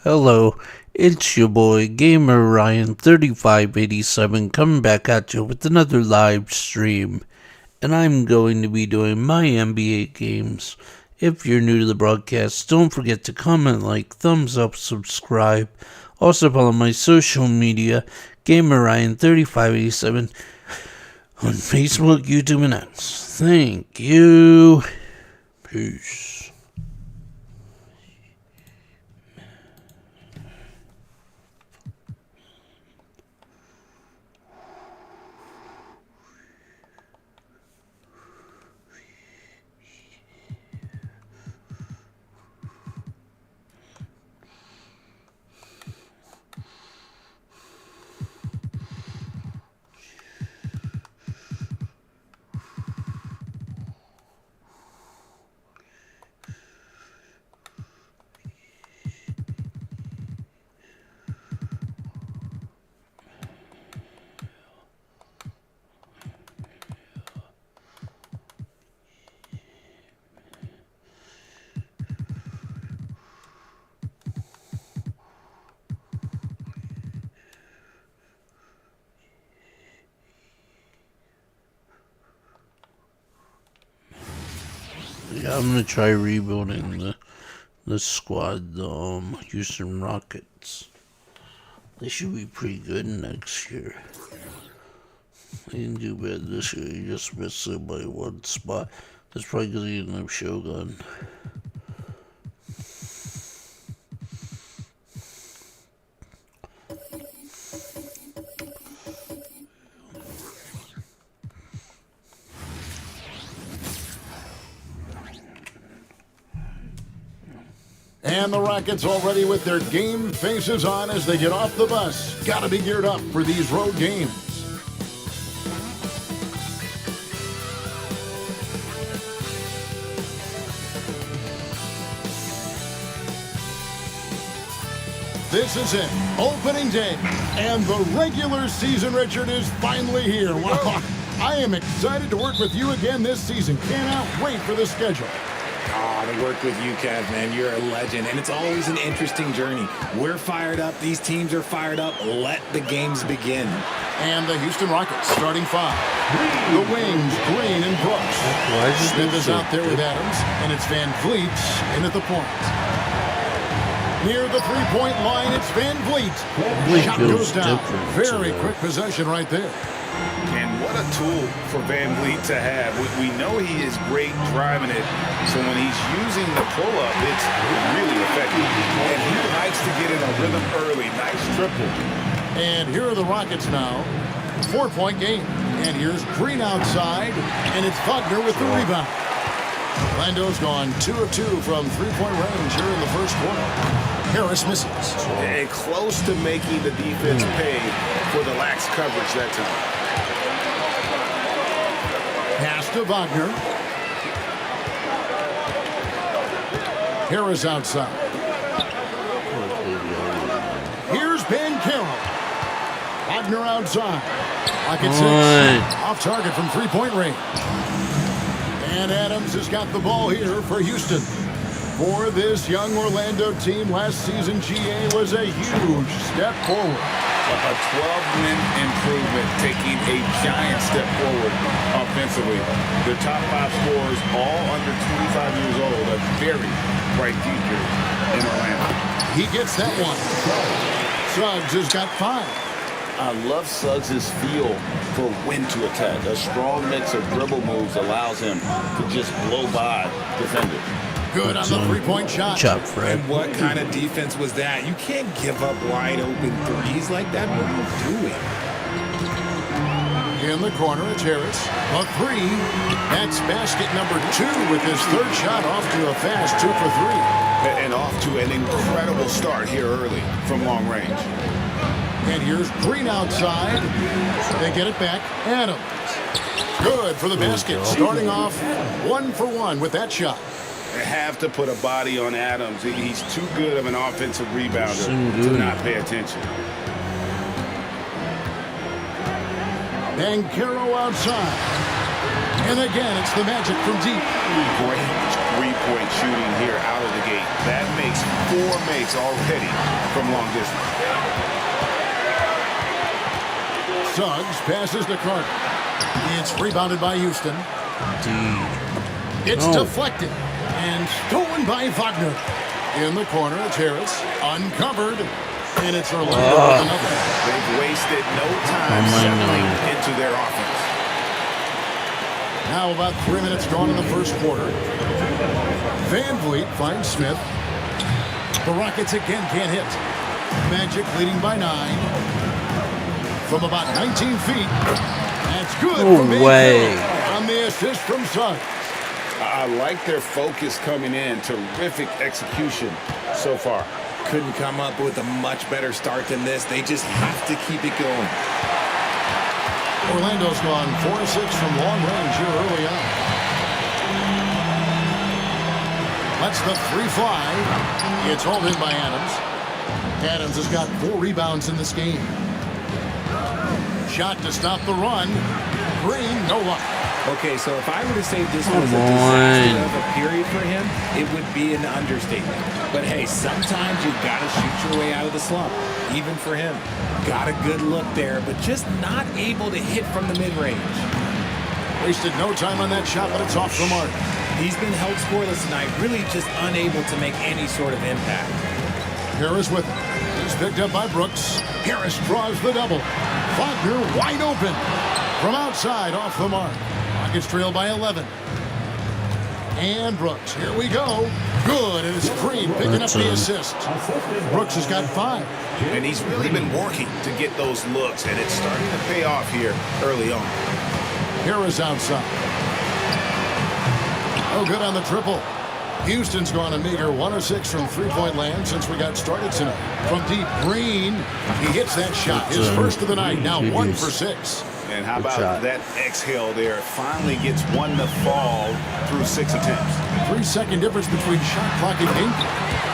Hello, it's your boy Gamerryan3587 coming back at you with another live stream. And I'm going to be doing my NBA games. If you're new to the broadcast, don't forget to comment, like, thumbs up, subscribe. Also follow my social media, Gamerryan3587, on Facebook, YouTube, and X. Thank you. Peace. Yeah, I'm gonna try rebuilding the squad, the Houston Rockets. They should be pretty good next year. They didn't do bad this year. He just missed it by one spot. That's probably because he didn't have Shogun. And the Rockets already with their game faces on as they get off the bus. Gotta be geared up for these road games. This is it, opening day, and the regular season, Richard, is finally here. Wow, I am excited to work with you again this season. Cannot wait for the schedule. To work with you, Kev, man. You're a legend, and it's always an interesting journey. We're fired up. These teams are fired up. Let the games begin. And the Houston Rockets starting five. The wings, Green and Brooks. Smith is out there with Adams, and it's Van Vliet in at the point. Near the three-point line, it's Van Vliet. Shot goes down. Very quick possession right there. And what a tool for Van Vliet to have. We know he is great driving it, so when he's using the pull-up, it's really effective. And he likes to get in a rhythm early. Nice triple. And here are the Rockets now. 4-point game. And here's Green outside, and it's Wagner with the rebound. Lando's gone 2 of 2 from three-point range here in the first quarter. Harris misses. And close to making the defense pay for the lax coverage that time. Pass to Wagner. Harris outside. Here's Ben Carroll. Wagner outside. Pocket 6. Off target from three-point range. And Adams has got the ball here for Houston. For this young Orlando team, last season GA was a huge step forward. A 12-win improvement, taking a giant step forward offensively. Their top 5 scorers, all under 25 years old, a very bright future in Orlando. He gets that one. Suggs has got 5. I love Suggs' feel for when to attack. A strong mix of dribble moves allows him to just blow by defenders. Good on the three-point shot. And what kind of defense was that? You can't give up wide open threes like that. What are you doing? In the corner, it's Harris. A 3. That's basket number 2 with his third shot off to a fast 2 for 3. And off to an incredible start here early from long range. And here's Green outside. They get it back. Adams. Good for the basket. Starting off 1 for 1 with that shot. They have to put a body on Adams. He's too good of an offensive rebounder to not pay attention. And Caro outside. And again, it's the Magic from deep. Great three-point shooting here out of the gate. That makes 4 makes already from long distance. Suggs passes to Carter. It's rebounded by Houston. It's deflected and stolen by Wagner. In the corner, it's Harris. Uncovered. And it's Orlando with another. They've wasted no time settling into their offense. Now about 3 minutes gone in the first quarter. Van Vliet finds Smith. The Rockets again can't hit. Magic leading by 9. From about 19 feet. That's good from Van Vliet on the assist from Suggs. I like their focus coming in. Terrific execution so far. Couldn't come up with a much better start than this. They just have to keep it going. Orlando's gone 4-6 from long range here early on. Lets the 3 fly. It's hauled in by Adams. Adams has got 4 rebounds in this game. Shot to stop the run. Green, no luck. Okay, so if I were to say this was a disaster of a period for him, it would be an understatement. But hey, sometimes you've got to shoot your way out of the slump, even for him. Got a good look there, but just not able to hit from the mid-range. Wasted no time on that shot, but it's off the mark. He's been held scoreless tonight, really just unable to make any sort of impact. Harris with it. He's picked up by Brooks. Harris draws the double. Wagner wide open. From outside, off the mark. Rockets trail by 11. And Brooks, here we go. Good, and it's Green picking up the assist. Brooks has got 5. And he's really been working to get those looks, and it's starting to pay off here early on. Harris outside. Oh, good on the triple. Houston's gone a meager 1 of 6 from three-point land since we got started tonight. From deep, Green, he hits that shot. His first of the night, now 1 for 6. And how about that exhale there? Finally gets one to fall through 6 attempts. 3-second difference between shot clock and ink.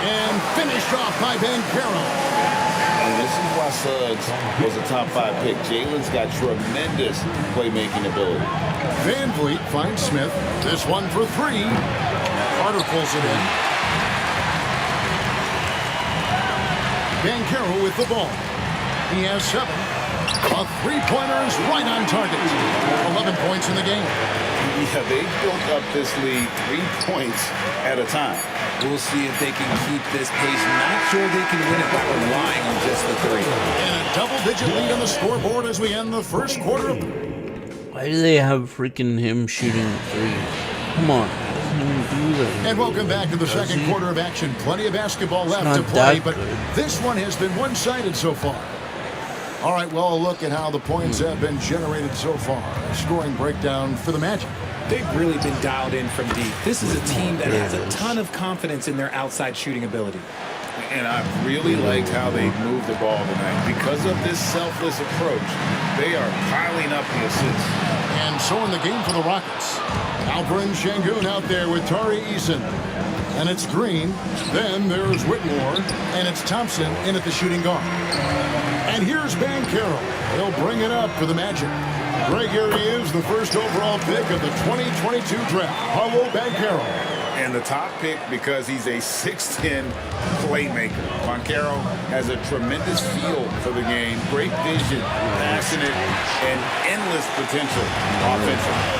And finished off by Banchero. And this is why Suggs was a top 5 pick. Jalen's got tremendous playmaking ability. Van Vliet finds Smith. This one for 3. Carter pulls it in. Banchero with the ball. He has 7. A three-pointer is right on target. 11 points in the game. Yeah, they built up this lead 3 points at a time. We'll see if they can keep this pace. Not sure they can win it by relying on just the 3. And a double-digit lead on the scoreboard as we end the first quarter. Why do they have freaking him shooting 3? Come on. And welcome back to the second quarter of action. Plenty of basketball left to play, but this one has been one-sided so far. All right, well, a look at how the points have been generated so far. A scoring breakdown for the Magic. They've really been dialed in from deep. This is a team that has a ton of confidence in their outside shooting ability. And I really liked how they moved the ball tonight. Because of this selfless approach, they are piling up the assists. And so in the game for the Rockets, Alperen Sengun out there with Tari Eason. And it's Green. Then there's Whitmore. And it's Thompson in at the shooting guard. And here's Banchero. He'll bring it up for the Magic. Greg, here he is, the first overall pick of the 2022 draft. Paolo Banchero. And the top pick because he's a 6'10 playmaker. Banchero has a tremendous feel for the game, great vision, passionate, and endless potential offensively.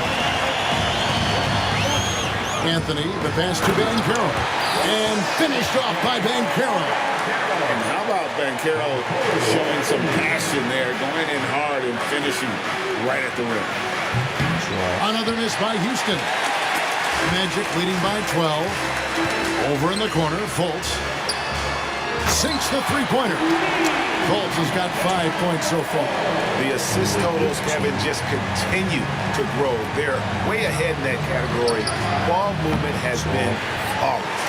Anthony, the pass to Banchero. And finished off by Banchero. And how about Banchero showing some passion there, going in hard and finishing right at the rim. Another miss by Houston. Magic leading by 12. Over in the corner, Fultz sinks the three-pointer. Fultz has got 5 points so far. The assist totals haven't just continued to grow. They're way ahead in that category. Ball movement has been flawless.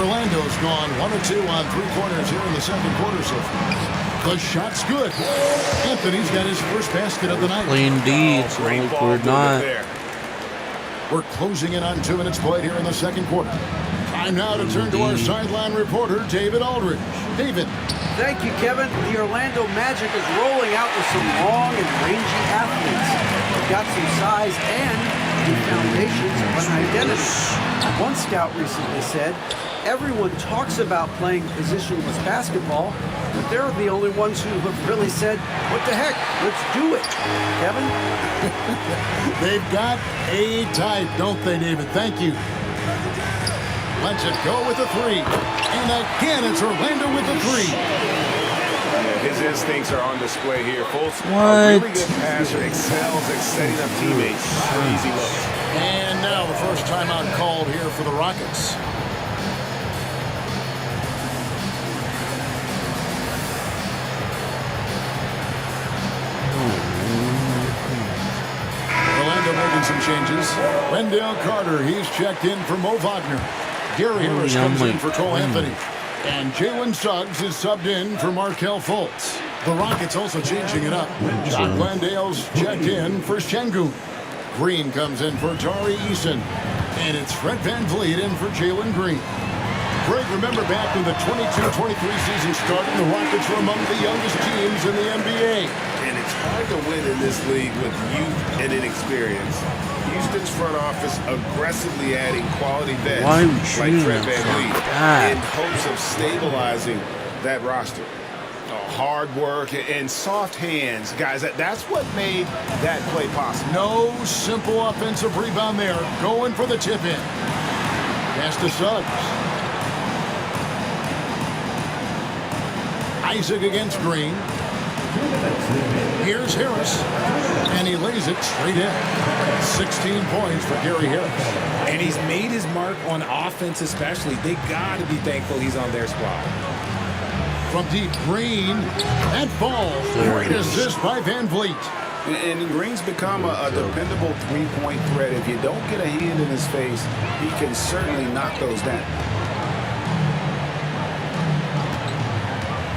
Orlando's gone 1 of 2 on three-pointers here in the second quarter so far. The shot's good. Anthony's got his first basket of the night. Clean D. Great ball We're not. there. We're closing in on 2 minutes played here in the second quarter. Time now to turn to our sideline reporter, David Aldridge. David. Thank you, Kevin. The Orlando Magic is rolling out with some long and rangy athletes. They've got some size and the foundations of an identity. One scout recently said, everyone talks about playing positionless basketball, but they're the only ones who have really said, what the heck, let's do it. Kevin? They've got a type, don't they, David? Thank you. Let's it go with a three. And again, it's Orlando with a three. Yeah, his instincts are on display here. Fultz, a What? really good passer, excels at setting up teammates for easy looks. And now the first timeout called here for the Rockets. Orlando making some changes. Wendell Carter, he's checked in for Mo Wagner. Gary Harris comes in for Cole Anthony. And Jalen Suggs is subbed in for Markelle Fultz. The Rockets also changing it up. Jock Landale's checked in for Şengün. Green comes in for Tari Eason. And it's Fred VanVleet in for Jalen Green. Greg, remember back when the 22-23 season started, the Rockets were among the youngest teams in the NBA. And it's hard to win in this league with youth and inexperience. Houston's front office aggressively adding quality vets Why are we like shooting Fred that VanVleet in from hopes of stabilizing that roster. Hard work and soft hands, guys. That's what made that play possible. No simple offensive rebound there. Going for the tip in. Pass to Suggs. Isaac against Green. Here's Harris. And he lays it straight in. 16 points for Gary Harris. And he's made his mark on offense especially. They got to be thankful he's on their squad. From deep, Green. That falls. Great assist by VanVleet. And Green's become a dependable three-point threat. If you don't get a hand in his face, he can certainly knock those down.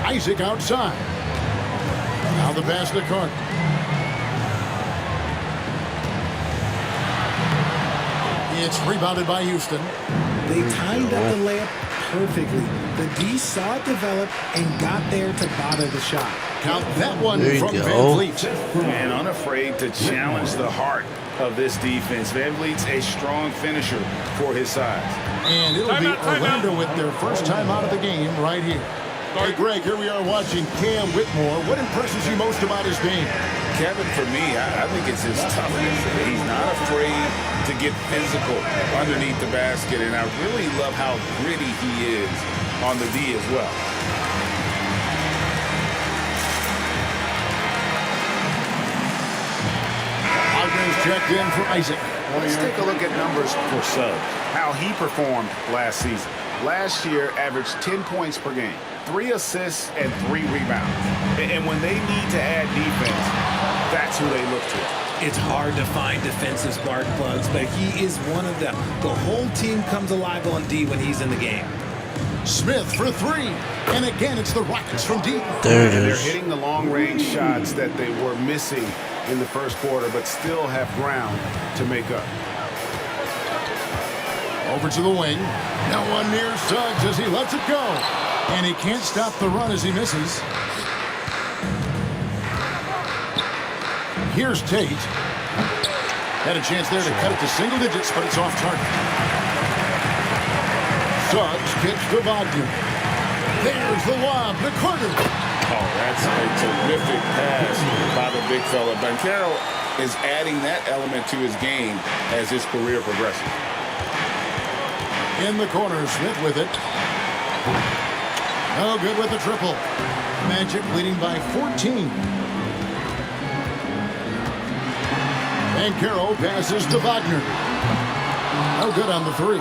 Isaac outside. Now the pass to Carter. It's rebounded by Houston. They timed up the layup perfectly. The D saw it develop and got there to bother the shot. Count that one There you from go. VanVleet. And unafraid to challenge the heart of this defense. VanVleet's a strong finisher for his size. And it'll be Orlando with their first time out of the game right here. Hey, Greg, here we are watching Cam Whitmore. What impresses you most about his game? Kevin, for me, I think it's his toughness. He's not afraid to get physical underneath the basket, and I really love how gritty he is on the D as well. Wagner's checked in for Isaac. Let's take a look at numbers for Suggs, how he performed last season. Last year, averaged 10 points per game, 3 assists, and 3 rebounds. And when they need to add defense, that's who they look to. It's hard to find defensive spark plugs, but he is one of them. The whole team comes alive on D when he's in the game. Smith for 3. And again, it's the Rockets from deep. There it And they're is. hitting the long-range shots that they were missing in the first quarter, but still have ground to make up. Over to the wing. Now one near Suggs as he lets it go. And he can't stop the run as he misses. Here's Tate. Had a chance there to cut it to single digits, but it's off target. Suggs kicks to Wagner. There's the lob to Carter. Oh, that's a terrific pass by the big fella. Banchero is adding that element to his game as his career progresses. In the corner, Smith with it. No good with the triple. Magic leading by 14. And Banchero passes to Wagner. No good on the 3.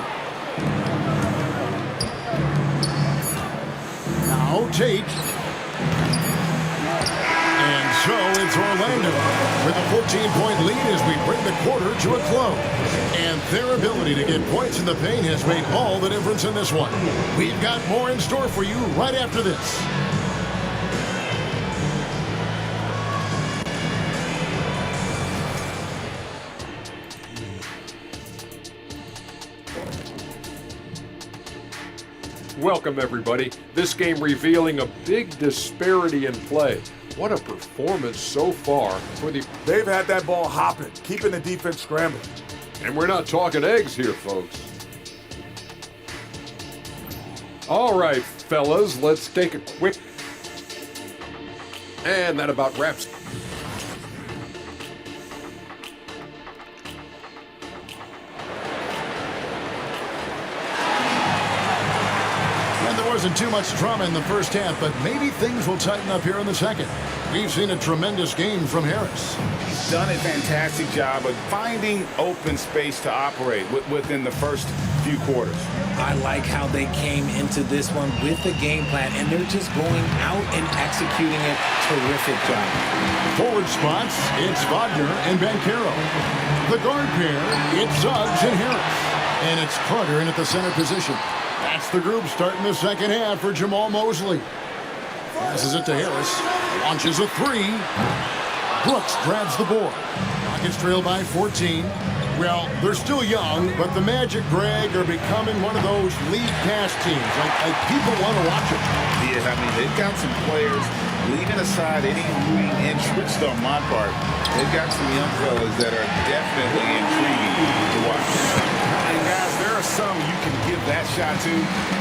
Now Tate. And so it's Orlando with a 14-point lead as we bring the quarter to a close. And their ability to get points in the paint has made all the difference in this one. We've got more in store for you right after this. Welcome, everybody. This game revealing a big disparity in play. What a performance so far for the... They've had that ball hopping, keeping the defense scrambling. And we're not talking eggs here, folks. All right, fellas, let's take a quick... And that about wraps it. And there wasn't too much drama in the first half, but maybe things will tighten up here in the second. We've seen a tremendous game from Harris. He's done a fantastic job of finding open space to operate within the first few quarters. I like how they came into this one with a game plan, and they're just going out and executing it. Terrific job. Forward spots, it's Wagner and Bancaro. The guard pair, it's Suggs and Harris. And it's Carter in at the center position. That's the group starting the second half for Jamal Mosley. Passes it to Harris. Launches a three. Brooks grabs the board. Rockets trail by 14. Well, they're still young, but the Magic, Greg, are becoming one of those league pass teams. Like people want to watch them. Yeah, I mean, they've got some players, leaving aside any rooting interest on my part, they've got some young fellas that are definitely intriguing to watch. And guys, there are some you can give that shot to,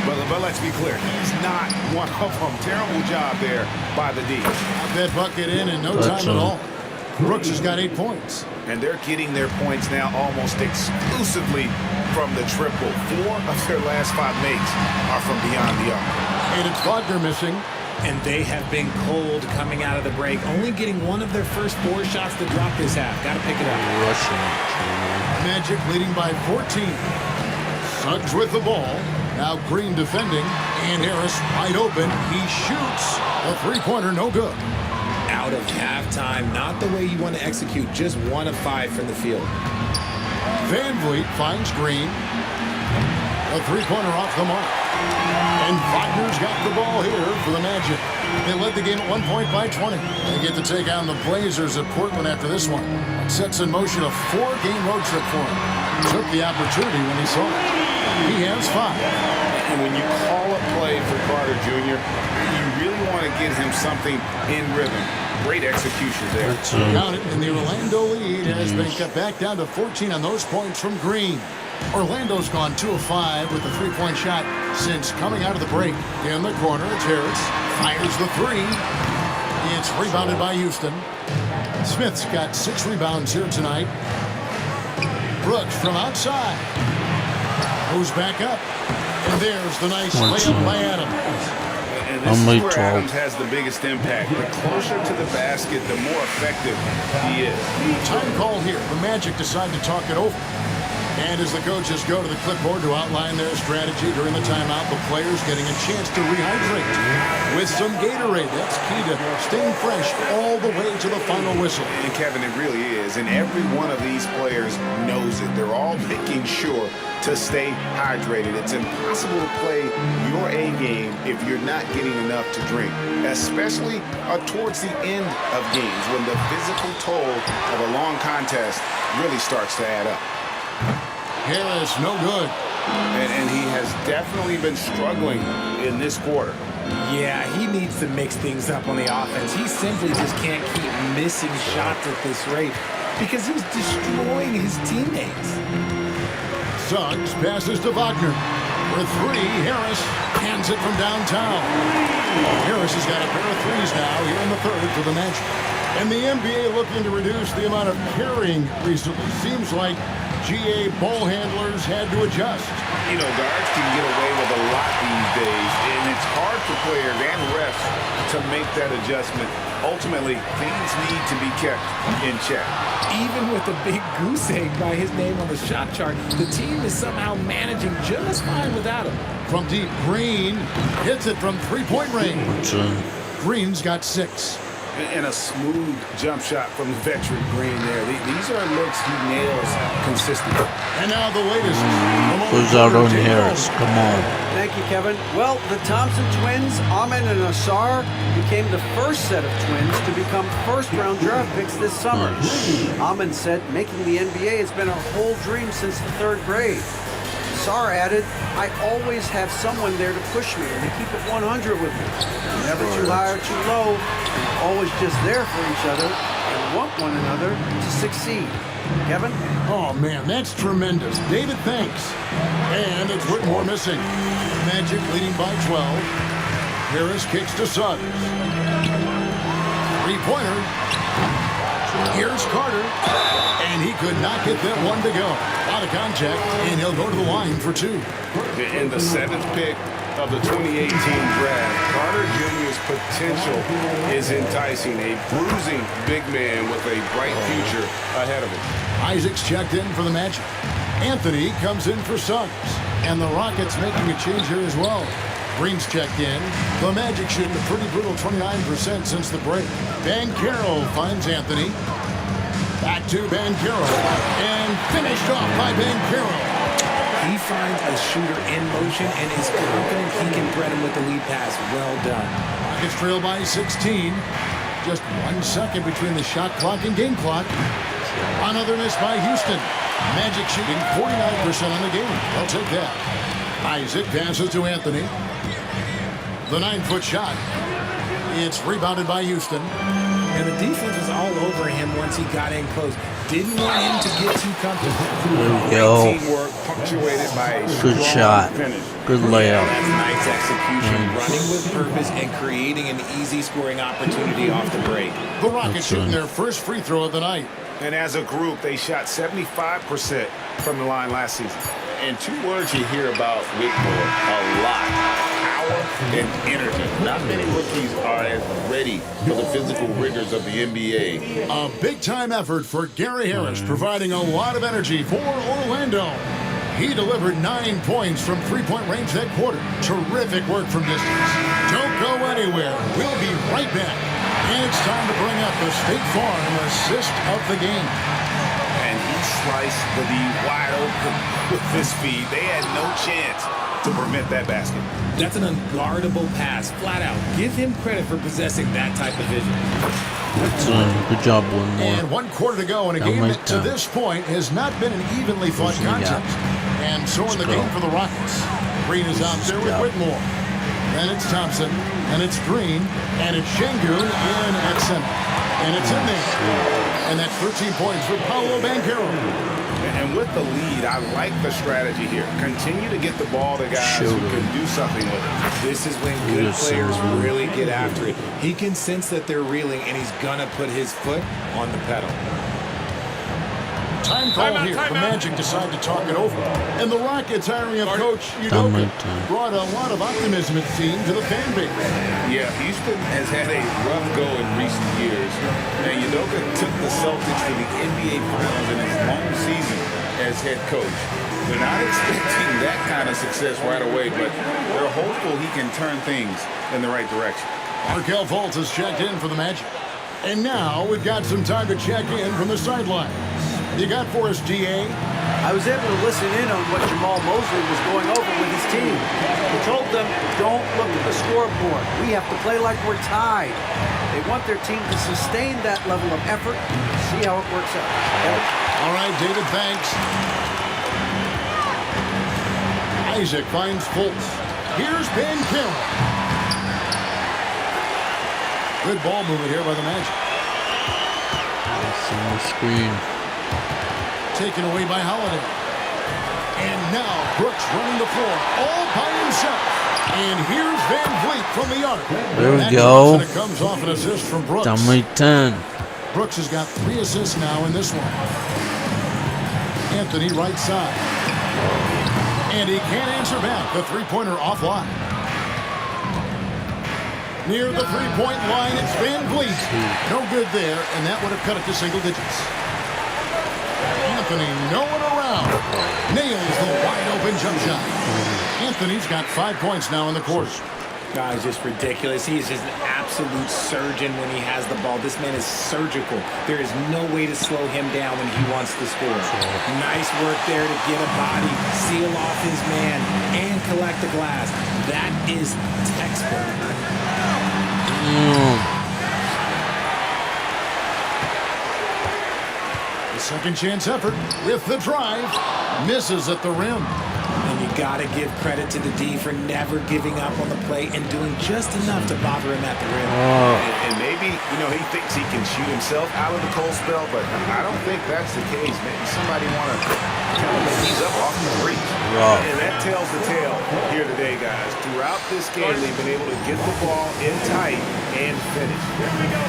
but let's be clear, he's not one of them. Terrible job there by the D. Got that bucket in no time at all. Brooks has got 8 points. And they're getting their points now almost exclusively from the triple. 4 of their last 5 makes are from beyond the arc. And it's Wagner missing. And they have been cold coming out of the break, only getting one of their first 4 shots to drop this half. Got to pick it up. Magic leading by 14. Suggs with the ball. Now Green defending. And Harris wide open. He shoots. A three-pointer, no good. Out of halftime, not the way you want to execute, just 1 of 5 from the field. Van Vliet finds Green. A three-pointer off the mark. And Wagner's got the ball here for the Magic. They led the game at 1 point by 20. They get to take on the Blazers at Portland after this one. Sets in motion a 4-game road trip for him. Took the opportunity when he saw it. He has 5. And when you call a play for Carter Jr., you really want to get him something in rhythm. Great execution there. Count it, and the Orlando lead has been cut back down to 14 on those points from Green. Orlando's gone 2 of 5 with a 3-point shot since coming out of the break. In the corner, it's Harris. Fires the 3. It's rebounded by Houston. Smith's got 6 rebounds here tonight. Brooks from outside. Moves back up. And there's the nice layup by Adams. And this is where Adams has the biggest impact. The closer to the basket, the more effective he is. Time call here. The Magic decide to talk it over. And as the coaches go to the clipboard to outline their strategy during the timeout, the players getting a chance to rehydrate with some Gatorade. That's key to staying fresh all the way to the final whistle. And Kevin, it really is. And every one of these players knows it. They're all making sure to stay hydrated. It's impossible to play your A game if you're not getting enough to drink, especially towards the end of games when the physical toll of a long contest really starts to add up. Harris, no good. And he has definitely been struggling in this quarter. Yeah, he needs to mix things up on the offense. He simply just can't keep missing shots at this rate because he's destroying his teammates. Suggs passes to Wagner. For 3, Harris hands it from downtown. Harris has got a pair of threes now here in the third for the Magic. And the NBA looking to reduce the amount of carrying recently. Seems like GA ball handlers had to adjust. You know, guards can get away with a lot these days, and it's hard for players and refs to make that adjustment. Ultimately, things need to be kept in check. Even with a big goose egg by his name on the shot chart, the team is somehow managing just fine without him. From deep, Green hits it from 3-point range. Green's got 6. And a smooth jump shot from the veteran Green there. These are looks he nails consistently. And now the latest. Who's out on Harris? Come on. Thank you, Kevin. Well, the Thompson twins, Amin and Asar, became the first set of twins to become first-round draft picks this summer. Amin said making the NBA has been a whole dream since the 3rd grade. are added, I always have someone there to push me and to keep it 100 with me. Never too high or too low, and we're always just there for each other and want one another to succeed. Kevin? Oh, man, that's tremendous. David, thanks. And it's Whitmore missing. Magic leading by 12. Harris kicks to Suggs. Three-pointer. Here's Carter. And he could not get that one to go. Out of contact, and he'll go to the line for two. In the 7th pick of the 2018 draft, Carter Jr.'s potential is enticing. A bruising big man with a bright future ahead of him. Isaac's checked in for the Magic. Anthony comes in for Suggs. And the Rockets making a change here as well. Green's checked in. The Magic shooting a pretty brutal 29% since the break. Banchero finds Anthony. Back to Banchero. And finished off by Banchero. He finds a shooter in motion and is confident he can thread him with the lead pass. Well done. Rockets trail by 16. Just 1 second between the shot clock and game clock. Another miss by Houston. Magic shooting 49% on the game. I'll take that. Isaac passes to Anthony. The 9-foot shot. It's rebounded by Houston. And the defense was all over him once he got in close. Didn't want him to get too comfortable. There we go. Teamwork punctuated by a Good strong shot. finish. Good layup. That's nice execution. Running with purpose and creating an easy scoring opportunity off the break. The Rockets shooting their first free throw of the night. And as a group, they shot 75% from the line last season. And 2 words you hear about Whitmore a lot. Power and energy. Not many rookies are as ready for the physical rigors of the NBA. A big-time effort for Gary Harris, providing a lot of energy for Orlando. He delivered 9 points from three-point range that quarter. Terrific work from distance. Don't go anywhere. We'll be right back. And it's time to bring up the State Farm assist of the game. And he sliced the D wide open with this feed. They had no chance to prevent that basket. That's an unguardable pass, flat out. Give him credit for possessing that type of vision. Good job, Whitmore. And 1 quarter to go in a game that to this point has not been an evenly fought contest. And so in the game for the Rockets. Green is out there with Whitmore. And it's Thompson. And it's Green. And it's Şengün in at center. And it's in there. And that's 13 points for Paolo Banchero. And with the lead, I like the strategy here. Continue to get the ball to guys who can do something with it. This is when good players really get after it. He can sense that they're reeling, and he's going to put his foot on the pedal. Time call here. The Magic decide to talk it over. And the Rockets hiring of Coach Udoka brought a lot of optimism, it seemed, to the fan base. Yeah, Houston has had a rough go in recent years. And Udoka took the Celtics to the NBA Finals in his long season as head coach. They're not expecting that kind of success right away, but they're hopeful he can turn things in the right direction. Markelle Fultz has checked in for the Magic. And now we've got some time to check in from the sidelines. You got for us, DA? I was able to listen in on what Jamal Mosley was going over with his team. He told them, don't look at the scoreboard. We have to play like we're tied. They want their team to sustain that level of effort. See how it works out. All right, David, thanks. Isaac finds Fultz. Here's Banchero. Good ball movement here by the Magic. It's on the screen. Taken away by Holiday. And now Brooks running the floor all by himself. And here's Van Vliet from the arc. There we go. And it comes off an assist from Brooks. Down by 10. Brooks has got 3 assists now in this one. Anthony right side. And he can't answer back. The three-pointer offline. Near the three-point line, it's Van Vliet. No good there, and that would have cut it to single digits. Anthony nowhere around. Nails the wide-open jump shot. Anthony's got 5 points now in the quarter. Guys, just ridiculous. He is just an absolute surgeon when he has the ball. This man is surgical. There is no way to slow him down when he wants to score. Nice work there to get a body, seal off his man, and collect the glass. That is textbook. The second chance effort with the drive. Misses at the rim. And Got to give credit to the D for never giving up on the play and doing just enough to bother him at the rim. And maybe, he thinks he can shoot himself out of the cold spell, but I don't think that's the case. Maybe somebody want to kind of ease up off the break. And that tells the tale here today, guys. Throughout this game, they've been able to get the ball in tight and finish. Here we go,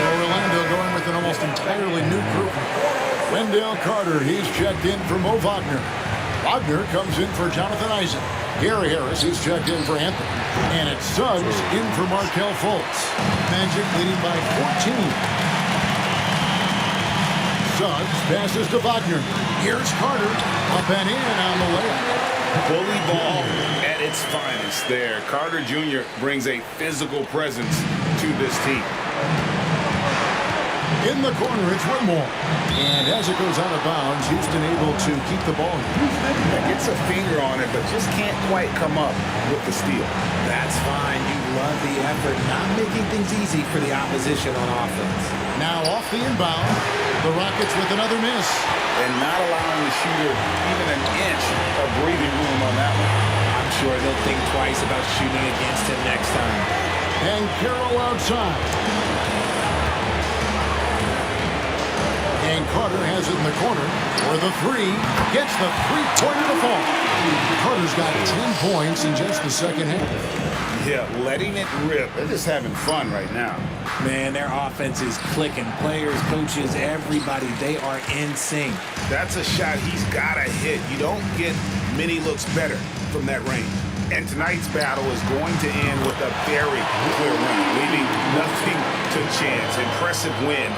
So Orlando going with an almost entirely new group. Wendell Carter, he's checked in for Mo Wagner. Wagner comes in for Jonathan Isaac. Gary Harris, he's checked in for Anthony. And it's Suggs in for Markelle Fultz. Magic leading by 14. Suggs passes to Wagner. Here's Carter. Up and in on the layup. Bully ball at its finest there. Carter Jr. brings a physical presence to this team. In the corner, it's Whitmore. And as it goes out of bounds, Houston able to keep the ball. Gets a finger on it, but just can't quite come up with the steal. That's fine. You love the effort, not making things easy for the opposition on offense. Now off the inbound, the Rockets with another miss. And not allowing the shooter even an inch of breathing room on that one. I'm sure they'll think twice about shooting against him next time. And Carroll outside. And Carter has it in the corner where the three gets the three-pointer to fall. Carter's got 10 points in just the second half. Yeah, letting it rip. They're just having fun right now. Man, their offense is clicking. Players, coaches, everybody, they are in sync. That's a shot he's got to hit. You don't get many looks better from that range. And tonight's battle is going to end with a very clear win, leaving nothing to chance. Impressive win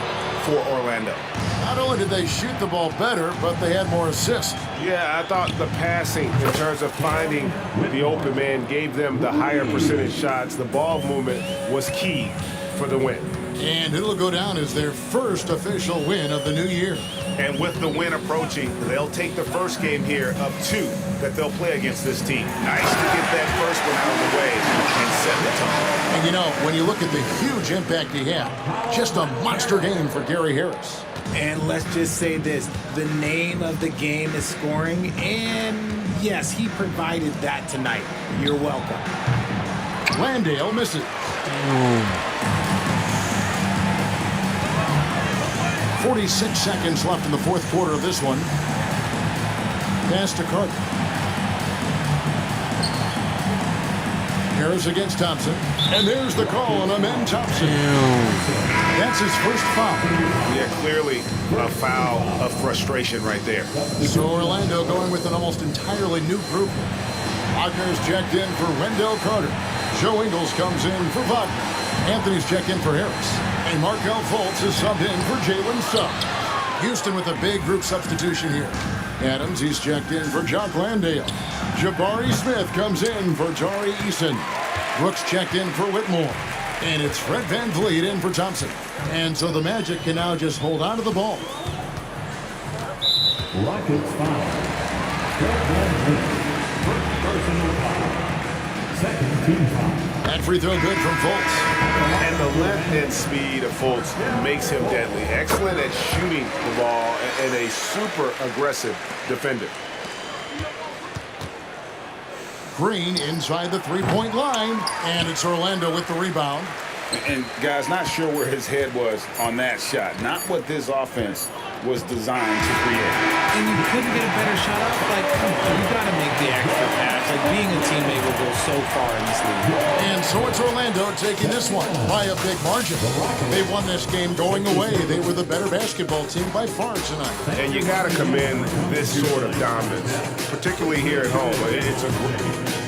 for Orlando. Not only did they shoot the ball better, but they had more assists. Yeah, I thought the passing in terms of finding the open man gave them the higher percentage shots. The ball movement was key for the win. And it'll go down as their first official win of the new year. And with the win approaching, they'll take the first game here of 2 that they'll play against this team. Nice to get that first one out of the way and set the tone. And when you look at the huge impact he had, just a monster game for Gary Harris. And let's just say this, the name of the game is scoring, and yes, he provided that tonight. You're welcome. Landale misses. 46 seconds left in the fourth quarter of this one. Pass to Carter. Harris against Thompson. And there's the call on Amen Thompson. That's his first foul. Yeah, clearly a foul of frustration right there. So Orlando going with an almost entirely new group. Wagner's checked in for Wendell Carter. Joe Ingles comes in for Wagner. Anthony's checked in for Harris. And Markelle Fultz is subbed in for Jalen Suggs. Houston with a big group substitution here. Adams, he's checked in for Jock Landale. Jabari Smith comes in for Tari Eason. Brooks checked in for Whitmore. And it's Fred VanVleet in for Thompson. And so the Magic can now just hold on to the ball. Rockets foul. Fred VanVleet. First personal foul. Second team foul. That free throw good from Fultz. And the length and speed of Fultz makes him deadly. Excellent at shooting the ball and a super aggressive defender. Green inside the three-point line. And it's Orlando with the rebound. And guys, not sure where his head was on that shot. Not what this offense was designed to create. And you couldn't get a better shot off. Like, come on, you got to make the extra pass. Like, being a teammate will go so far in this league. And so it's Orlando taking this one by a big margin. They won this game going away. They were the better basketball team by far tonight. And you got to commend this sort of dominance, particularly here at home. It's a great.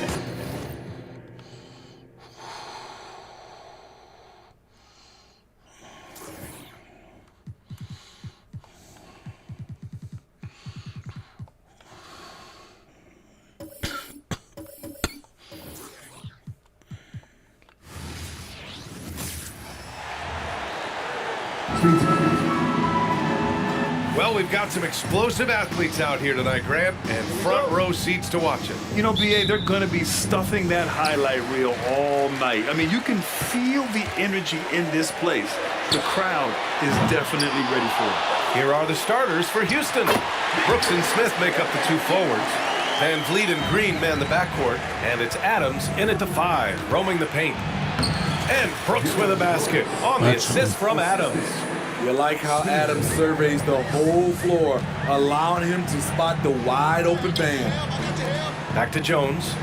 Well, we've got some explosive athletes out here tonight, Grant, and front row seats to watch it. You know, BA, they're going to be stuffing that highlight reel all night. I mean, you can feel the energy in this place. the crowd is definitely ready for it. Here are the starters for Houston. Brooks and Smith make up the two forwards. Van Vliet and Green man the backcourt. And it's Adams in at the 5, roaming the paint. And Brooks with a basket on the assist from Adams. You like how Adams surveys the whole floor, allowing him to spot the wide open man. Back to Jones.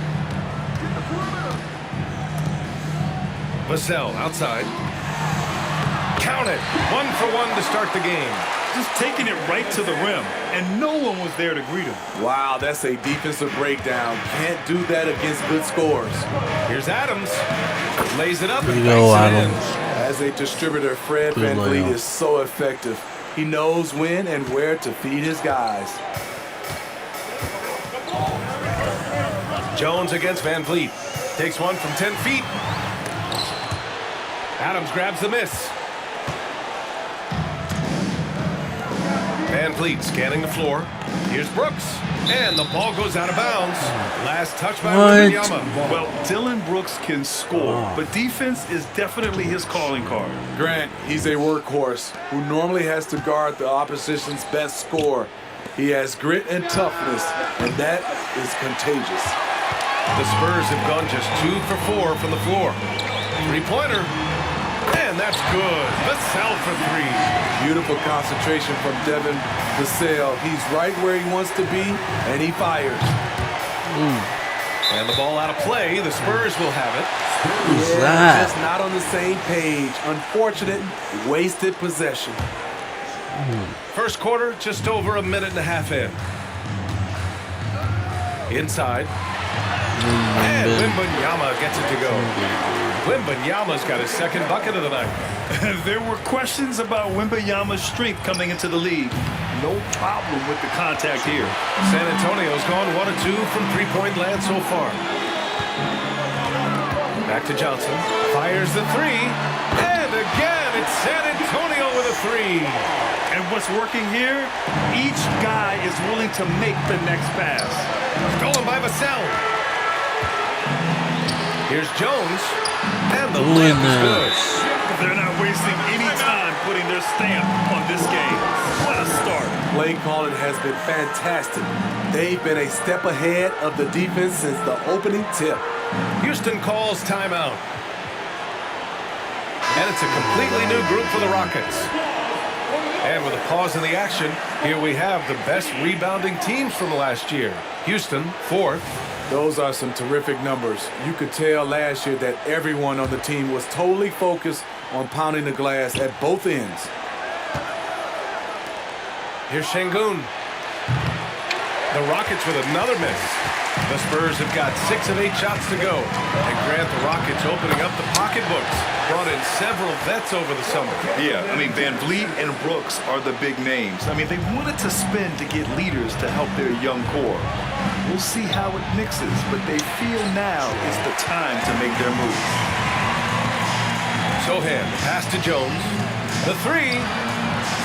Vassell outside. Count it. 1 for 1 to start the game. Just taking it right to the rim, and no one was there to greet him. Wow, that's a defensive breakdown. Can't do that against good scores. Here's Adams. Lays it up There and you go, banks it in. Adams. As a distributor, Fred Good Van Vliet layout. is so effective. He knows when and where to feed his guys. Jones against Van Vliet. Takes one from 10 feet. Adams grabs the miss. Van Vliet scanning the floor. Here's Brooks. And the ball goes out of bounds. Last touch by Wembanyama. Well, Dylan Brooks can score, but defense is definitely his calling card. Grant, he's a workhorse who normally has to guard the opposition's best scorer. He has grit and toughness, and that is contagious. The Spurs have gone just 2 for 4 from the floor. Three-pointer. And that's good. Vassell for 3. Beautiful concentration from Devin Vassell. He's right where he wants to be, and he fires. And the ball out of play. The Spurs will have it. Who's that? Just not on the same page. Unfortunate, wasted possession. First quarter, just over a minute and a half in. Inside. And Wembanyama gets it to go. Wembanyama's got his second bucket of the night. There were questions about Wembanyama's strength coming into the league. No problem with the contact here. San Antonio's gone 1 of 2 from three-point land so far. Back to Johnson. Fires the 3. And again, it's San Antonio with a 3. And what's working here? Each guy is willing to make the next pass. Stolen by Vassell. Here's Jones. And the Doing layup is good. They're not wasting any time putting their stamp on this game. What a start. Play calling has been fantastic. They've been a step ahead of the defense since the opening tip. Houston calls timeout. And it's a completely new group for the Rockets. And with a pause in the action, here we have the best rebounding teams from last year. Houston, 4th. Those are some terrific numbers. You could tell last year that everyone on the team was totally focused on pounding the glass at both ends. Here's Şengün. The Rockets with another miss. The Spurs have got 6 of 8 shots to go. And Grant, the Rockets opening up the pocketbooks. Brought in several vets over the summer. Yeah, I mean, Van Vliet and Brooks are the big names. I mean, they wanted to spend to get leaders to help their young core. We'll see how it mixes, but they feel now is the time to make their moves. Sohan, pass to Jones. The 3.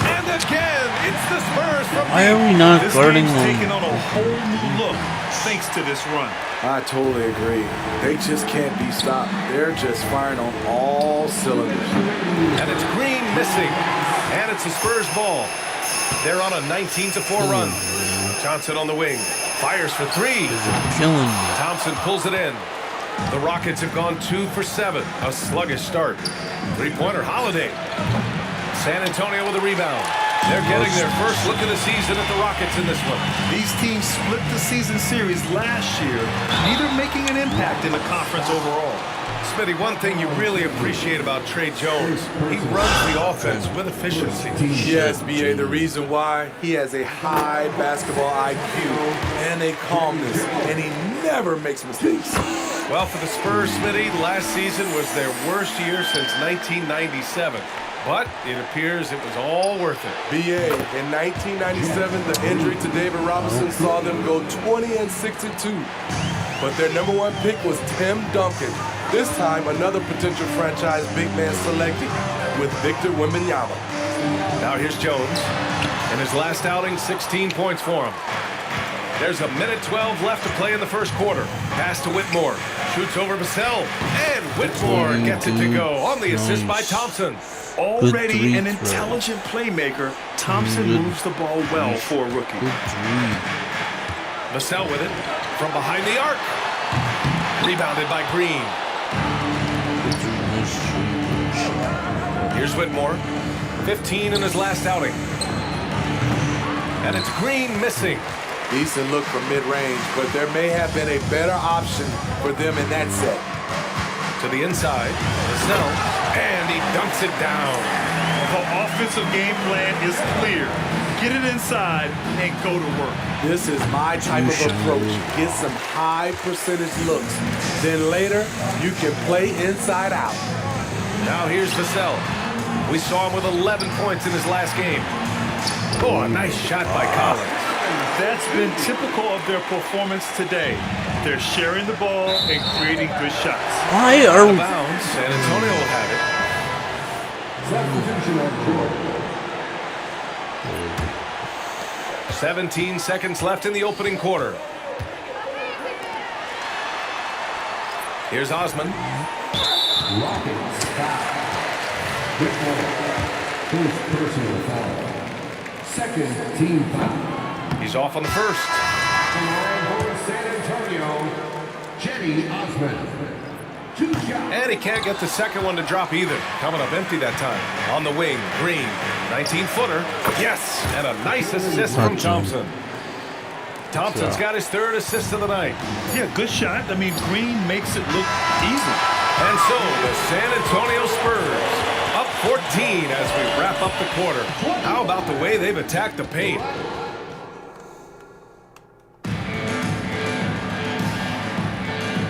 And again, it's the Spurs from Why are we not This guarding game's them? taking on a whole new look thanks to this run. I totally agree. They just can't be stopped. They're just firing on all cylinders. And it's Green missing. And it's the Spurs ball. They're on a 19-4 run. Johnson on the wing. Fires for 3. Killing me. Thompson pulls it in. The Rockets have gone 2 for 7. A sluggish start. Three-pointer Holiday. San Antonio with a rebound. They're getting their first look of the season at the Rockets in this one. These teams split the season series last year, neither making an impact in the conference overall. Smitty, one thing you really appreciate about Trey Jones, he runs the offense with efficiency. Yes, B.A., the reason why, he has a high basketball IQ and a calmness, and he never makes mistakes. Well, for the Spurs, Smitty, last season was their worst year since 1997. But it appears it was all worth it. B.A., in 1997, the injury to David Robinson saw them go 20-62. But their number 1 pick was Tim Duncan. This time, another potential franchise big man selected with Victor Wembanyama. Now here's Jones. In his last outing, 16 points for him. There's a minute 12 left to play in the first quarter. Pass to Whitmore. Shoots over Vassell. And Whitmore gets it to go on the assist by Thompson. Already an intelligent playmaker, Thompson moves the ball well for a rookie. Vassell with it from behind the arc. Rebounded by Green. Here's Whitmore. 15 in his last outing. And it's Green missing. Decent look from mid-range, but there may have been a better option for them in that set. To the inside, Vassell, and he dunks it down. The offensive game plan is clear. Get it inside and go to work. This is my type of approach. Get some high percentage looks. Then later, you can play inside out. Now here's Vassell. We saw him with 11 points in his last game. Oh, a nice shot by Collins. That's been typical of their performance today. They're sharing the ball and creating good shots. Why are we... Bounds. San Antonio will have it. Substitution on court. 17 seconds left in the opening quarter. Here's Osman. Rockets foul. Whitmore. First personal foul. Second team foul. He's off on the first. For San Antonio, Jenny Osman. 2 shots. And he can't get the second one to drop either. Coming up empty that time. On the wing, Green. 19-footer. Yes! And a nice assist from Thompson. Thompson's got his third assist of the night. Yeah, good shot. I mean, Green makes it look easy. And so the San Antonio Spurs up 14 as we wrap up the quarter. How about the way they've attacked the paint?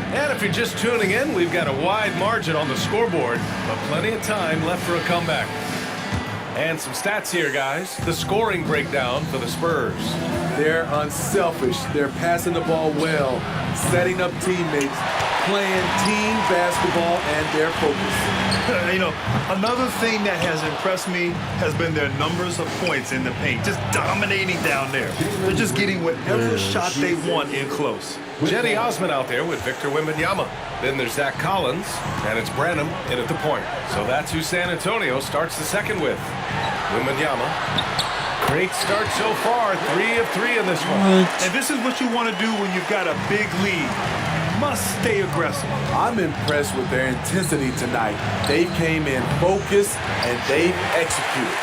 And if you're just tuning in, we've got a wide margin on the scoreboard, but plenty of time left for a comeback. And some stats here, guys. The scoring breakdown for the Spurs. They're unselfish. They're passing the ball well, setting up teammates, playing team basketball, and their focus. You know, another thing that has impressed me has been their numbers of points in the paint, just dominating down there. They're just getting whatever shot they want in close. Jenny Osman out there with Victor Wembanyama. Then there's Zach Collins, and it's Branham in at the point. So that's who San Antonio starts the second with. Wembanyama. Great start so far, 3 of 3 in this one. And this is what you want to do when you've got a big lead. Must stay aggressive. I'm impressed with their intensity tonight. They came in focused, and they've executed.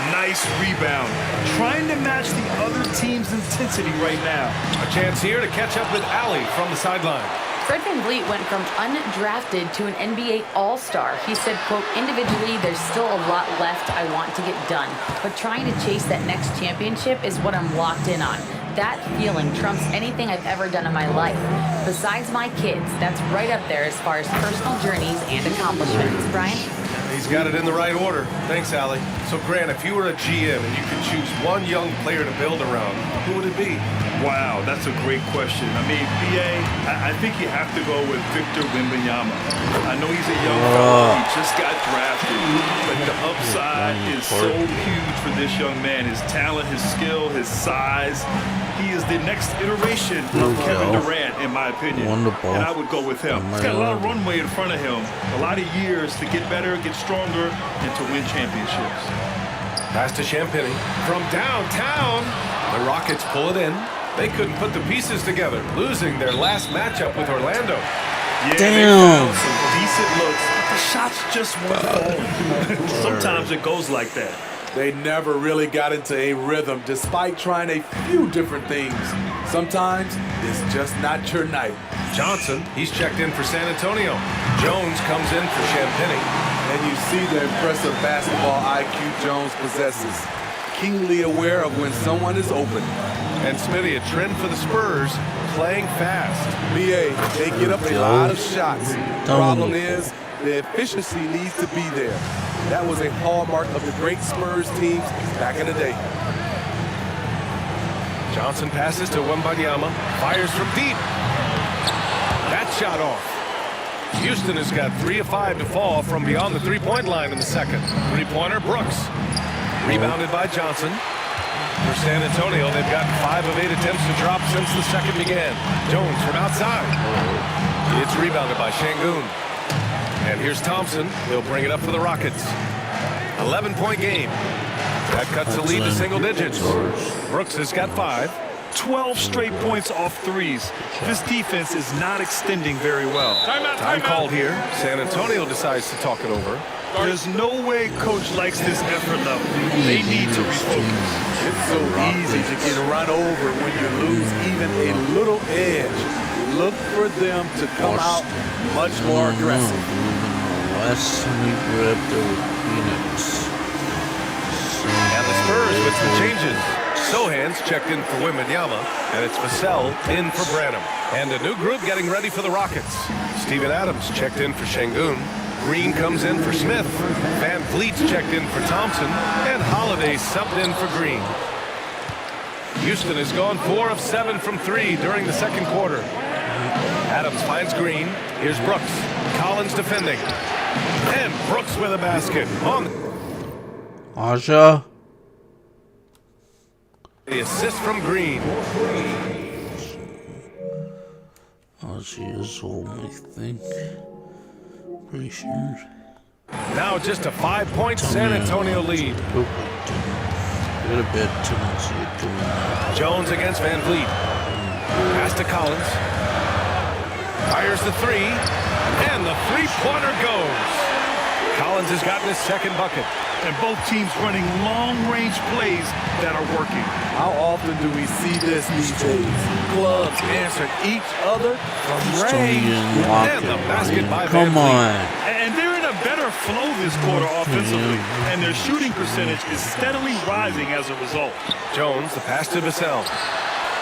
Nice rebound. Trying to match the other team's intensity right now. A chance here to catch up with Allie from the sideline. Fred VanVleet went from undrafted to an NBA All-Star. He said, quote, individually, there's still a lot left I want to get done, but trying to chase that next championship is what I'm locked in on. That feeling trumps anything I've ever done in my life. Besides my kids, that's right up there as far as personal journeys and accomplishments. Brian? He's got it in the right order. Thanks, Allie. So, Grant, if you were a GM and you could choose one young player to build around, who would it be? Wow, that's a great question. I mean, BA, I think you have to go with Victor Wembanyama. I know he's a young fellow. He just got drafted. But the upside is so huge for this young man. His talent, his skill, his size. He is the next iteration of Kevin Durant, in my opinion. Wonderful. And I would go with him. He's got a lot of runway in front of him. A lot of years to get better, get stronger, and to win championships. Pass to Champagny. From downtown, the Rockets pull it in. They couldn't put the pieces together, losing their last matchup with Orlando. Yeah, they found some decent looks. The shots just weren't falling. Sometimes it goes like that. They never really got into a rhythm despite trying a few different things. Sometimes it's just not your night. Johnson, he's checked in for San Antonio. Jones comes in for Champagny. And you see the impressive basketball IQ Jones possesses. Keenly aware of when someone is open. And Smitty, a trend for the Spurs, playing fast. BA, they get up a lot of shots. Problem is, the efficiency needs to be there. That was a hallmark of the great Spurs teams back in the day. Johnson passes to Wembanyama, fires from deep. That shot off. Houston has got 3 of 5 to fall from beyond the three-point line in the second. Three-pointer, Brooks. Rebounded by Johnson. For San Antonio, they've got 5 of 8 attempts to drop since the second began. Jones from outside. It's rebounded by Şengün. And here's Thompson. He'll bring it up for the Rockets. 11-point game. That cuts the lead to single digits. Brooks has got 5. 12 straight points off threes. This defense is not extending very well. Time called here. San Antonio decides to talk it over. There's no way coach likes this effort level. They need to refocus. It's so easy to get run over when you lose even a little edge. Look for them to come out much more aggressive. Last time we grabbed the Phoenix. And the Spurs with the changes. Sohan's checked in for Wembanyama, and it's Vassell in for Branham. And a new group getting ready for the Rockets. Steven Adams checked in for Şengün. Green comes in for Smith. Van Vliet's checked in for Thompson. And Holiday subbed in for Green. Houston has gone 4 of 7 from 3 during the second quarter. Adams finds Green. Here's Brooks. Collins defending. And Brooks with a basket. On Aja. the assist from Green. Aja is home, I think. Pretty sure. Now just a 5-point San Antonio lead. Got a bad tendency of doing that. Jones against Van Vliet. Pass to Collins. Fires the 3. And the three-pointer goes. Collins has gotten his second bucket. And both teams running long-range plays that are working. How often do we see this these days? Clubs answer each other from range. And the basket by Come Van on. And they're in a better flow this quarter offensively. And their shooting percentage is steadily rising as a result. Jones, the pass to Vassell.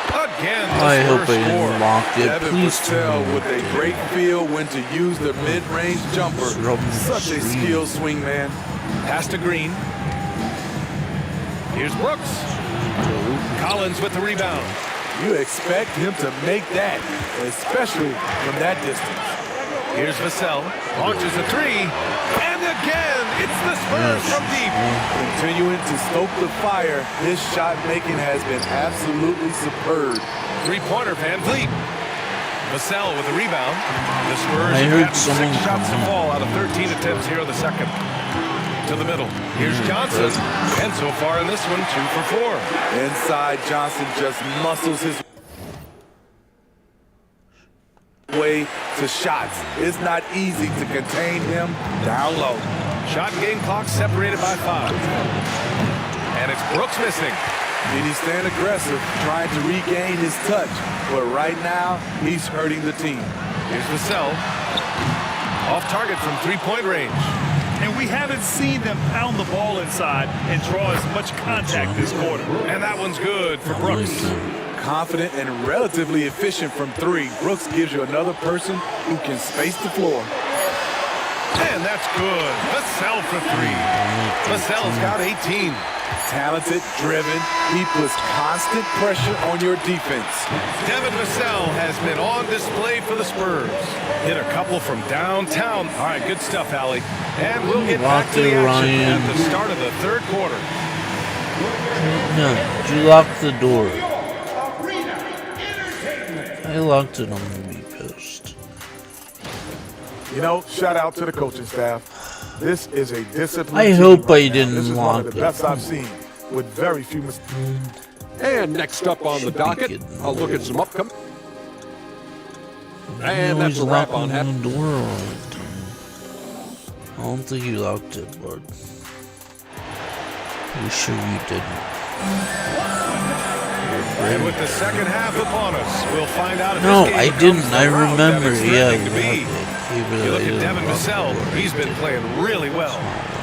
Again, I hope I didn't lock it. Devin Please Vassell with a great feel when to use the mid-range jumper. Such a skilled swing man. Pass to Green. Here's Brooks. Collins with the rebound. You expect him to make that, especially from that distance. Here's Vassell. Launches a 3. And again, it's the Spurs from deep. Continuing to stoke the fire, his shot making has been absolutely superb. Three-pointer Van Vliet. Vassell with the rebound. The Spurs I have heard gotten someone 6 shots to come in. fall out of 13 attempts here in the second. To the middle. Here's Johnson. And so far in this one, 2 for 4. Inside, Johnson just muscles his way to shots. It's not easy to contain him down low. Shot and game clock separated by 5. And it's Brooks missing. And he's staying aggressive, trying to regain his touch. But right now, he's hurting the team. Here's Vassell. Off target from three-point range. And we haven't seen them pound the ball inside and draw as much contact this quarter. And that one's good for Brooks. Confident and relatively efficient from 3. Brooks gives you another person who can space the floor. And that's good. Vassell for 3. Vassell's got 18. Talented, driven, he puts constant pressure on your defense. Devin Vassell has been on display for the Spurs. Hit a couple from downtown. All right, good stuff, Allie. And we'll get back to the action at the start of the third quarter. No, you locked the door. I locked it on the post. You know, shout out to the coaching staff. This is a disciplined I team hope right I now. didn't This is one lock of the it. best I've seen with very few mistakes. And next up on the docket, I'll look at some upcoming. And that's a wrap on the door all the time. I don't think you locked it, bud. You sure you didn't? And with the second half upon us, we'll find out if No, this game I didn't. becomes the I rout that remember. it's Yeah, threatening to be. You look at Devin Vassell. He's been playing really well.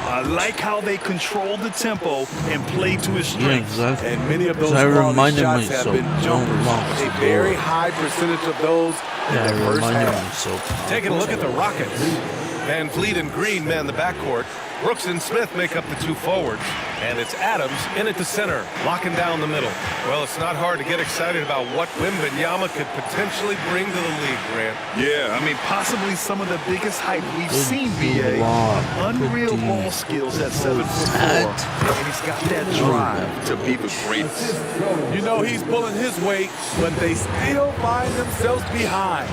I like how they control the tempo and play to his Yeah, strengths. exactly. And many of those I quality reminded shots have myself, been don't jumpers. lock A the very door. high percentage of those in Yeah, I the first reminded half. myself. Taking a look at the Rockets. Van Vliet and Green man the backcourt. Brooks and Smith make up the two forwards, and it's Adams in at the center, locking down the middle. Well, it's not hard to get excited about what Wembanyama could potentially bring to the league, Grant. Yeah, I mean, possibly some of the biggest hype we've seen, BA. Unreal ball skills at 7'4", and he's got that drive to be the greatest. You know he's pulling his weight, but they still find themselves behind.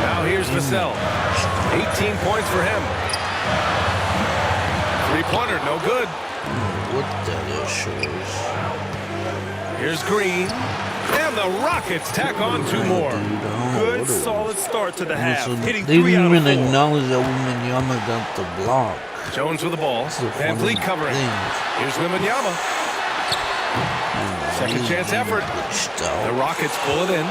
Now here's Vassell. 18 points for him. Three-pointer, no good. What that shows. Here's Green. And the Rockets tack on two more. Good, solid start to the half. Hitting They 3 didn't out of even 4. acknowledge that Wembanyama got the block. Jones with the ball. Van Vliet covering. Here's Wembanyama. Second chance effort. The Rockets pull it in.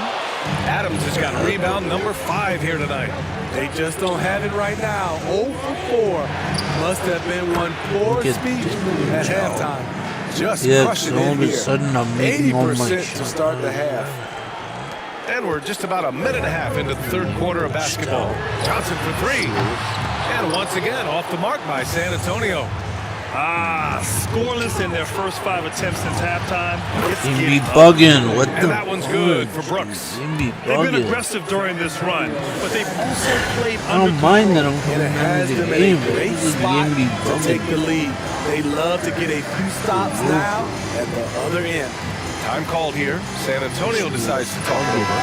Adams has got rebound number 5 here tonight. They just don't have it right now. 0 for 4. Must have been one poor speech at halftime. Just crushing all it of a here. sudden I'm making all my 80% to start the half. And we're just about a minute and a half into the third quarter of basketball. Johnson for 3. And once again, off the mark by San Antonio. Scoreless in their first 5 attempts since halftime. It's He be getting bugging. ugly. What And the? that one's good for Brooks. He be They've been bugging. aggressive during this run, but they've also played I under don't mind that control. I'm And coming it has into the them in game. a But great this is the spot game be to take the bugging. lead. They love to get a few stops now at the other end. Time called here. San Antonio decides to talk over.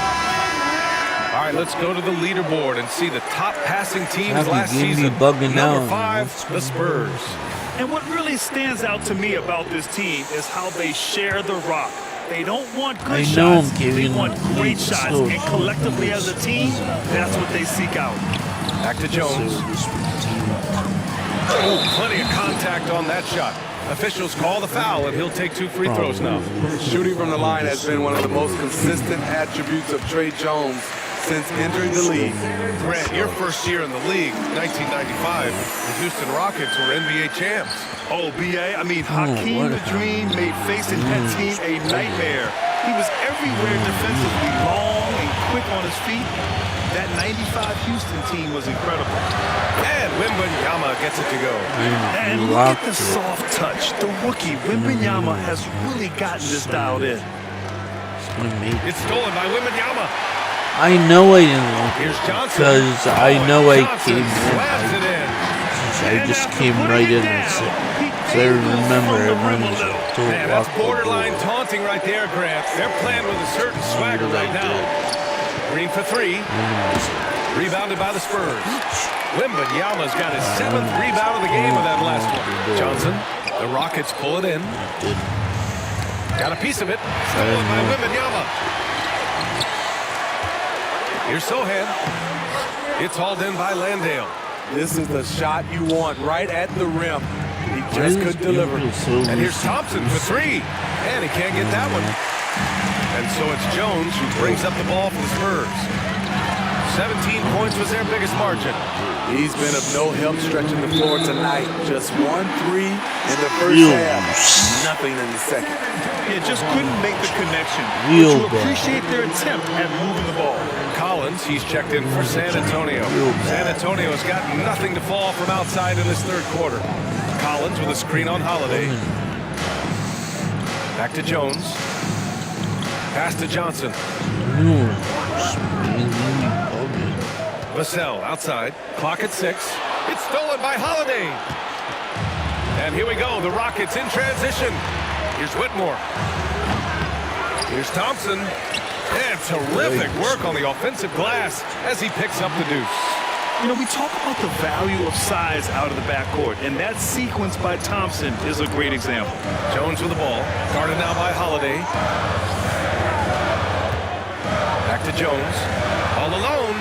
All right, let's go to the leaderboard and see the top passing teams Happy last game be season. bugging Number now. 5, the Spurs. And what really stands out to me about this team is how they share the rock. They don't want good I know shots. I'm They giving want great so shots. And collectively as a team, that's what they seek out. Back to Jones. Oh, plenty of contact on that shot. Officials call the foul, and he'll take 2 free throws now. Shooting from the line has been one of the most consistent attributes of Trey Jones since entering the league. Grant, your first year in the league, 1995, the Houston Rockets were NBA champs. Oh, BA, I mean, Hakeem the Dream made facing that team a nightmare. He was everywhere defensively, long and quick on his feet. That 95 Houston team was incredible. And Wembanyama gets it to go. And look at the soft touch. The rookie, Wembanyama, has really gotten this dialed in. It's stolen by Wembanyama. I know I didn't Here's Johnson. because I know I Johnson came in. slams it in. I just came right in and said, so I remember I running to Man, that's walk borderline taunting right there, Grant. They're playing with a certain swagger right now. Green for 3. Rebounded by the Spurs. Wembanyama's got his 7th rebound of the game with that last one. Johnson, the Rockets pull it in. Got a piece of it. Stolen by Wembanyama. Here's Sohan. It's hauled in by Landale. This is the shot you want right at the rim. He just couldn't deliver. And here's Thompson for 3. And he can't get that one. And so it's Jones who brings up the ball for the Spurs. 17 points was their biggest margin. He's been of no help stretching the floor tonight. Just 1 3 in the first half. Nothing in the second. Yeah, just couldn't make the connection. Real But you appreciate their attempt at moving the ball. Collins, he's checked in for San Antonio. San Antonio's got nothing to fall from outside in this third quarter. Collins with a screen on Holiday. Back to Jones. Pass to Johnson. Vassell outside. Clock at 6. It's stolen by Holiday. And here we go. The Rockets in transition. Here's Whitmore. Here's Thompson. And terrific work on the offensive glass as he picks up the deuce. You know, we talk about the value of size out of the backcourt, and that sequence by Thompson is a great example. Jones with the ball. Guarded now by Holiday. Back to Jones. All alone.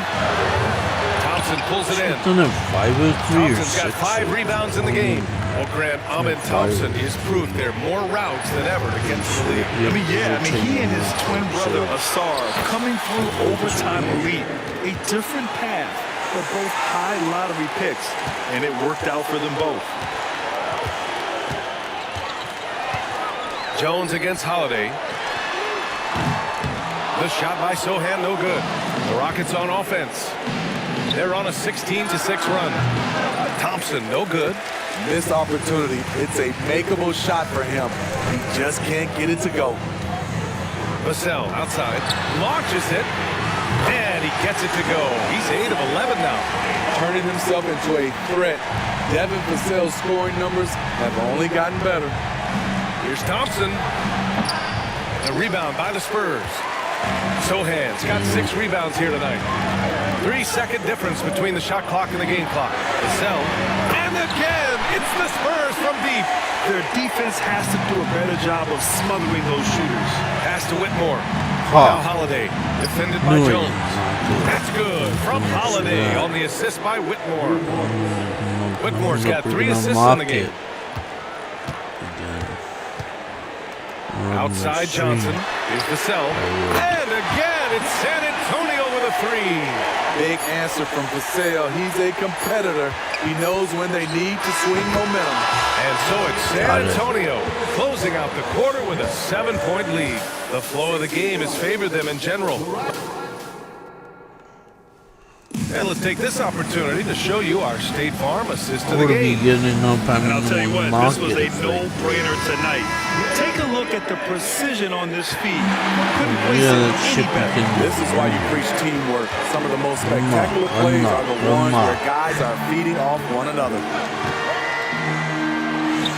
Thompson pulls it in. Thompson's got 5 rebounds in the game. Well, Grant, Ahmed Thompson is proof there are more routes than ever to get to the league. He and his twin brother Asar coming through overtime elite. A different path, but both high lottery picks, and it worked out for them both. Jones against Holiday. The shot by Sohan, no good. The Rockets on offense. They're on a 16-6 run. Thompson, no good. Missed opportunity. It's a makeable shot for him. He just can't get it to go. Vassell outside, launches it, and he gets it to go. He's 8 of 11 now. Turning himself into a threat. Devin Vassell's scoring numbers have only gotten better. Here's Thompson. The rebound by the Spurs. Sohan's got 6 rebounds here tonight. 3-second difference between the shot clock and the game clock. Vassell, and again, it's the Spurs from deep. Their defense has to do a better job of smothering those shooters. Pass to Whitmore. Now Holiday, defended by Jones. That's good from Holiday on the assist by Whitmore. Whitmore's got 3 assists in the game. Outside Johnson. Here's Vassell. And again, it's San Antonio with a 3. Big answer from Vassell. He's a competitor. He knows when they need to swing momentum. And so it's San Antonio closing out the quarter with a 7-point lead. The flow of the game has favored them in general. And let's take this opportunity to show you our State Farm assist to the game. And I'll tell you what, this was a no-brainer tonight. Take a look at the precision on this feed. Couldn't place it any better. This is why you preach teamwork. Some of the most spectacular plays are the ones where guys are feeding off one another.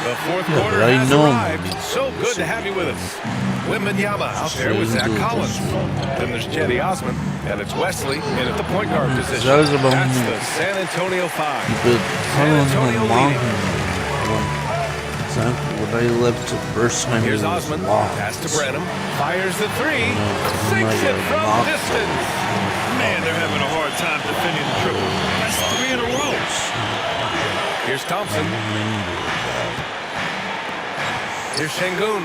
The fourth quarter has arrived. So good to have you with us. Wembanyama out there with Zach Collins. Then there's Cedi Osman, and it's Wesley in at the point guard position. That's the San Antonio 5. San Antonio leading. What I left the first time. Here's Osman. Pass to Branham. Fires the 3. Sinks it from distance. Man, they're having a hard time defending the triple. That's 3 in a row. Here's Thompson. Here's Şengün.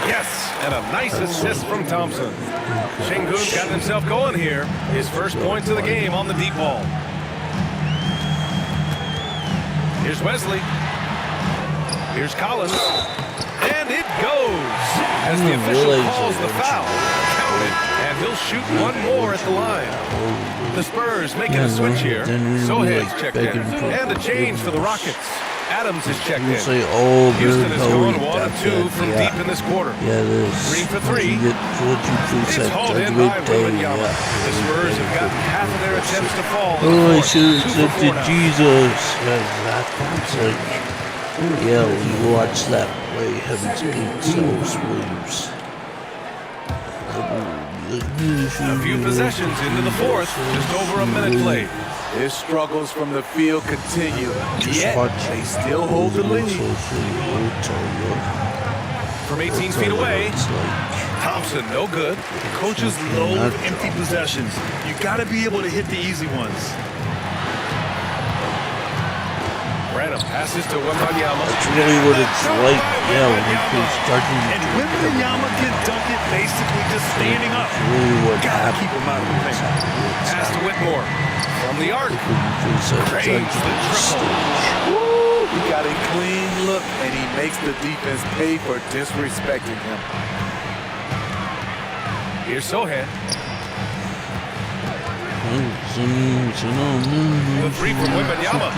Yes, and a nice assist from Thompson. Şengün's got himself going here. His first points of the game on the deep ball. Here's Wesley. Here's Collins. And it goes. As the official calls the foul. Count it. And he'll shoot one more at the line. The Spurs making a switch here. Sohan's checked in. And a change for the Rockets. Adams is checked in. Houston is going 1 of 2 from deep in this quarter. Yeah, it is. 3 for 3. It's hauled in by Wembanyama. The Spurs have gotten half of their attempts to fall. Oh, I should have said to Jesus. That's like, yeah, we watched that play. Heavens Gates, those Williams. A few possessions into the fourth. Just over a minute played. His struggles from the field continue, yet they still hold the lead. From 18 feet away, Thompson, no good. Coaches loathe empty possessions. You got to be able to hit the easy ones. Branham passes to Wembanyama. That's really what it's like, yeah, when you keep starting. And Wembanyama can dunk it basically just standing up. That's really what Gotta keep him out of the paint. Pass to Whitmore. From the arc. Drains the triple. Woo! He got a clean look, and he makes the defense pay for disrespecting him. Here's Sohan. The 3 from Wembanyama.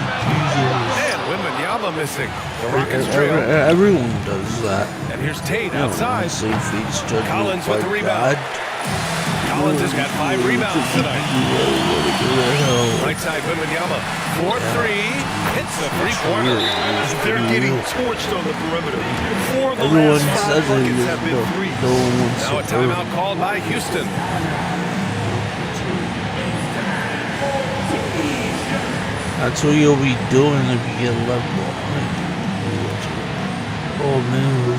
And Wembanyama missing. The Rockets trail. Everyone does that. And here's Tate outside. Collins with the rebound. Collins has got 5 rebounds tonight. Right side, Wembanyama. 4-3. Hits a 3-pointer. They're getting torched on the perimeter. 4 of the last 5 buckets have been threes. Now a timeout called by Houston. That's what you'll be doing if you get left behind. Oh man, a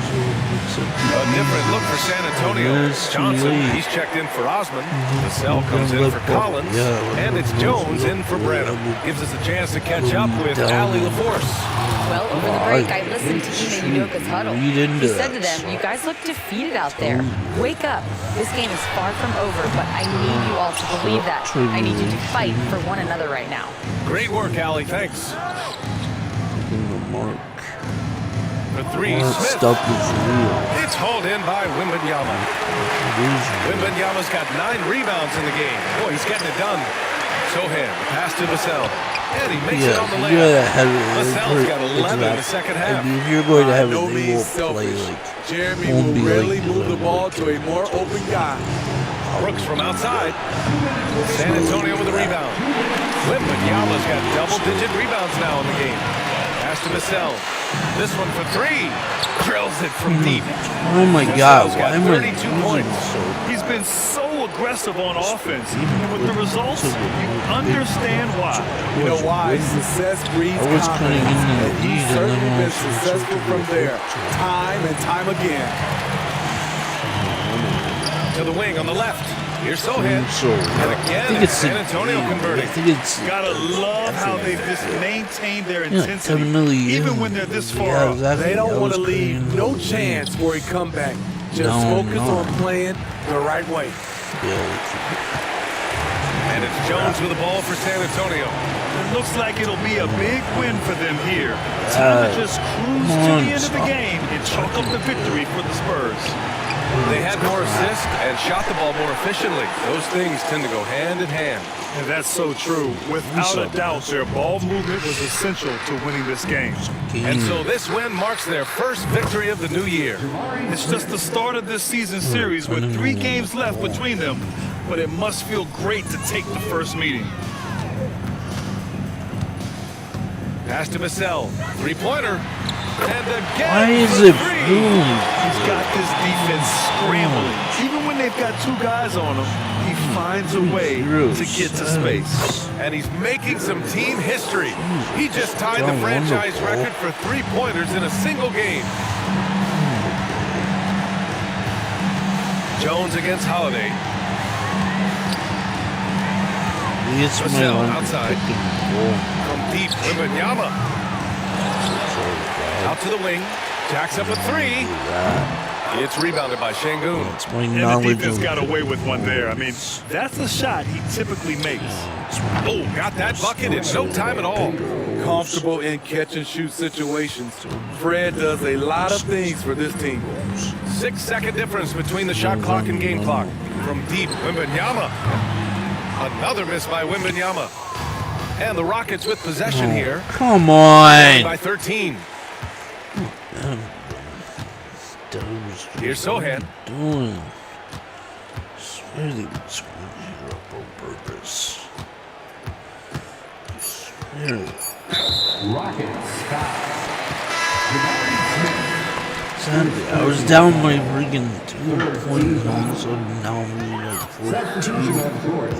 different look for San Antonio. Johnson, he's checked in for Osman. Vassell comes in for Collins. And it's Jones in for Branham. Gives us a chance to catch up with Ali LaForce. Well, over the break, I listened to Ime Udoka's huddle. He said to them, "You guys look defeated out there. Wake up. This game is far from over, but I need you all to believe that. I need you to fight for one another right now." Great work, Ali. Thanks. For 3, Smith. Stuff is real. It's hauled in by Wembanyama. Wembanyama's got 9 rebounds in the game. Boy, he's getting it done. Sohan, pass to Vassell. And he makes it Yeah, on the you layup. gotta have Vassell's got 11 in the second half. If you're going to have No it, they means won't play selfish. like. Jeremy won't will be rarely like move the ball to a more open guy. Brooks from outside. San Antonio with the rebound. Wembanyama's got double-digit rebounds now in the game. Pass to Vassell. This one for three. Drills it from deep. Oh my God! Vassell's Why got am I 32 losing points. so? He's been so aggressive on offense, and with the results, you understand why. You know why? Success breeds I was cutting confidence, in the and he's lead, and certainly then been all sorts successful of from there, different- time and time again. To the wing on the left. Here's Sohan. So, And I again, think it's it's San Antonio converting. I think it's. Gotta love how they've just maintained their Yeah, intensity, definitely. even when they're this far Yeah, up. exactly. They don't I want to was leave cutting no in the chance for a comeback. Just No, focus no. on playing the right way. And it's Jones with the ball for San Antonio. It looks like it'll be a big win for them here. Time to just cruise to the end of the game and chalk up the victory for the Spurs. They had more assists and shot the ball more efficiently. Those things tend to go hand in hand. And that's so true. Without a doubt, their ball movement was essential to winning this game. And so this win marks their first victory of the new year. It's just the start of this season series with 3 games left between them, but it must feel great to take the first meeting. Pass to Vassell. Three-pointer. And again, Why is for it three. boom? He's got this defense scrambling. Even when they've got 2 guys on him, he finds a way to get to space. And he's making some team history. He just tied the franchise record for three-pointers in a single game. Jones against Holiday. It's my Vassell one outside. From deep, Wembanyama. Out to the wing. Jacks up a three. It's rebounded by Şengün. It's my And the knowledge defense of got away with one there. I mean, that's a shot he typically makes. Oh, got that bucket in no time at all. Comfortable in catch-and-shoot situations. Fred does a lot of things for this team. 6-second difference between the shot clock and game clock. From deep, Wembanyama. Another miss by Wembanyama. And the Rockets with possession here. Come on. By 13. Here's Sohan. Doing. Swear they would screw you up on purpose. Swear. Sadly, I was down by friggin' 2 points and all of a sudden now I'm really like 14.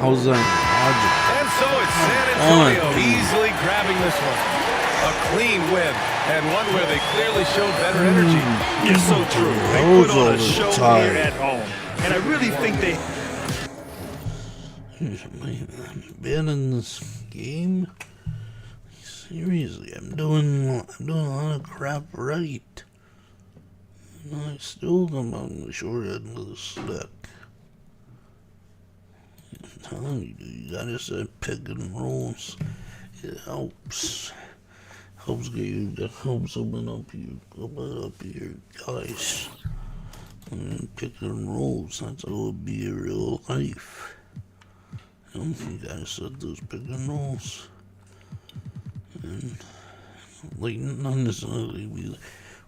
How's that logical? And so it's San Antonio easily grabbing this one. A clean win, and one where they clearly showed better energy. It's so true. They put on a show here at home. And I really think they... I'm bad in this game. Seriously, I'm doing a lot of crap right. I still come on the short end of the stick. I'm telling you, you gotta set pick and rolls. It helps. Helps open up your guys. And pick and rolls, that's how it'll be in real life. You gotta set those pick and rolls. And, like, not necessarily be.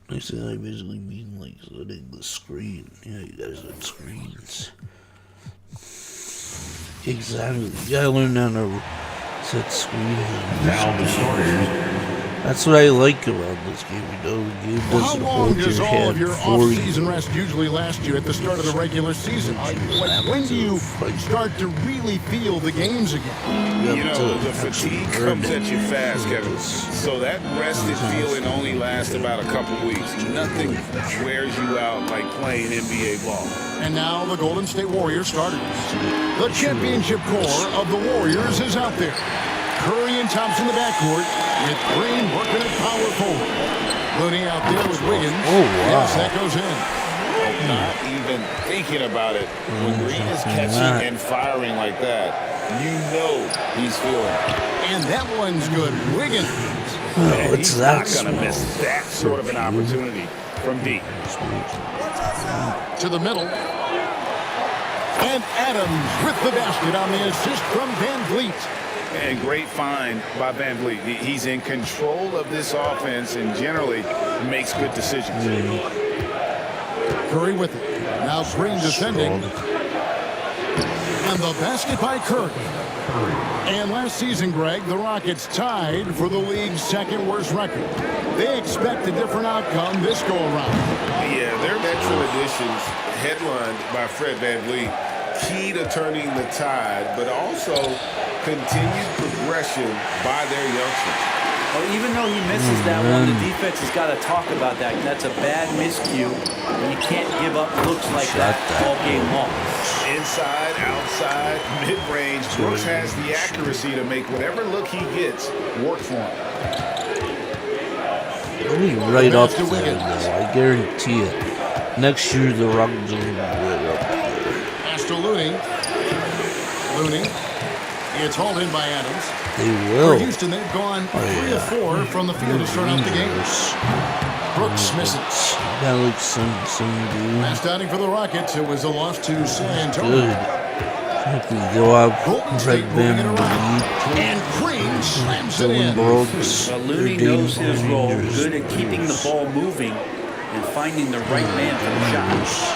When I say I basically mean like setting the screen. Yeah, you guys set screens. Exactly. You gotta learn how to set screens. That's what I like about this game. You know, the game doesn't How long hold does your all hand of your for you. off-season rest usually last you at the start of the regular season? Like, when do you start to really feel the games again? You know, the fatigue comes at you fast, Kevin. So that rested feeling only lasts about a couple weeks. Nothing wears you out like playing NBA ball. And now the Golden State Warriors starters. The championship core of the Warriors is out there. Curry and Thompson in the backcourt with Green working at power forward. Looney out there with Wiggins. Oh, wow. Yes, that goes in. Not even thinking about it. When Green is catching and firing like that, you know he's feeling it. And that one's good. Wiggins. Oh, it's he's that not going to miss that sort of an opportunity from deep. To the middle. And Adams with the basket on the assist from Van Vliet. And great find by Van Vliet. He's in control of this offense and generally makes good decisions. Curry with it. Now Green defending. And the basket by Curry. And last season, Greg, the Rockets tied for the league's second worst record. They expect a different outcome this go-around. Yeah, their veteran additions, headlined by Fred VanVleet, key to turning the tide, but also continued progression by their youngsters. Well, even though he misses that one, the defense has got to talk about that. That's a bad miscue, and you can't give up looks like that all game long. Inside, outside, mid-range, Brooks has the accuracy to make whatever look he gets work for him. He'll be right up there, though. I guarantee it. Next year, the Rockets will be right up there. Pass to Looney. Looney. It's hauled in by Adams. They will. For Houston, they've gone 3 of 4 from the field to start out the game. Brooks misses. That looks some Last outing for the Rockets, it was a loss to San Antonio. good. If we go out, Golden State Fred moving it VanVleet, around. And Green slams it Dylan in. Brooks, Looney they're knows his role, dangerous good at keeping the ball moving and finding the right man for the shots.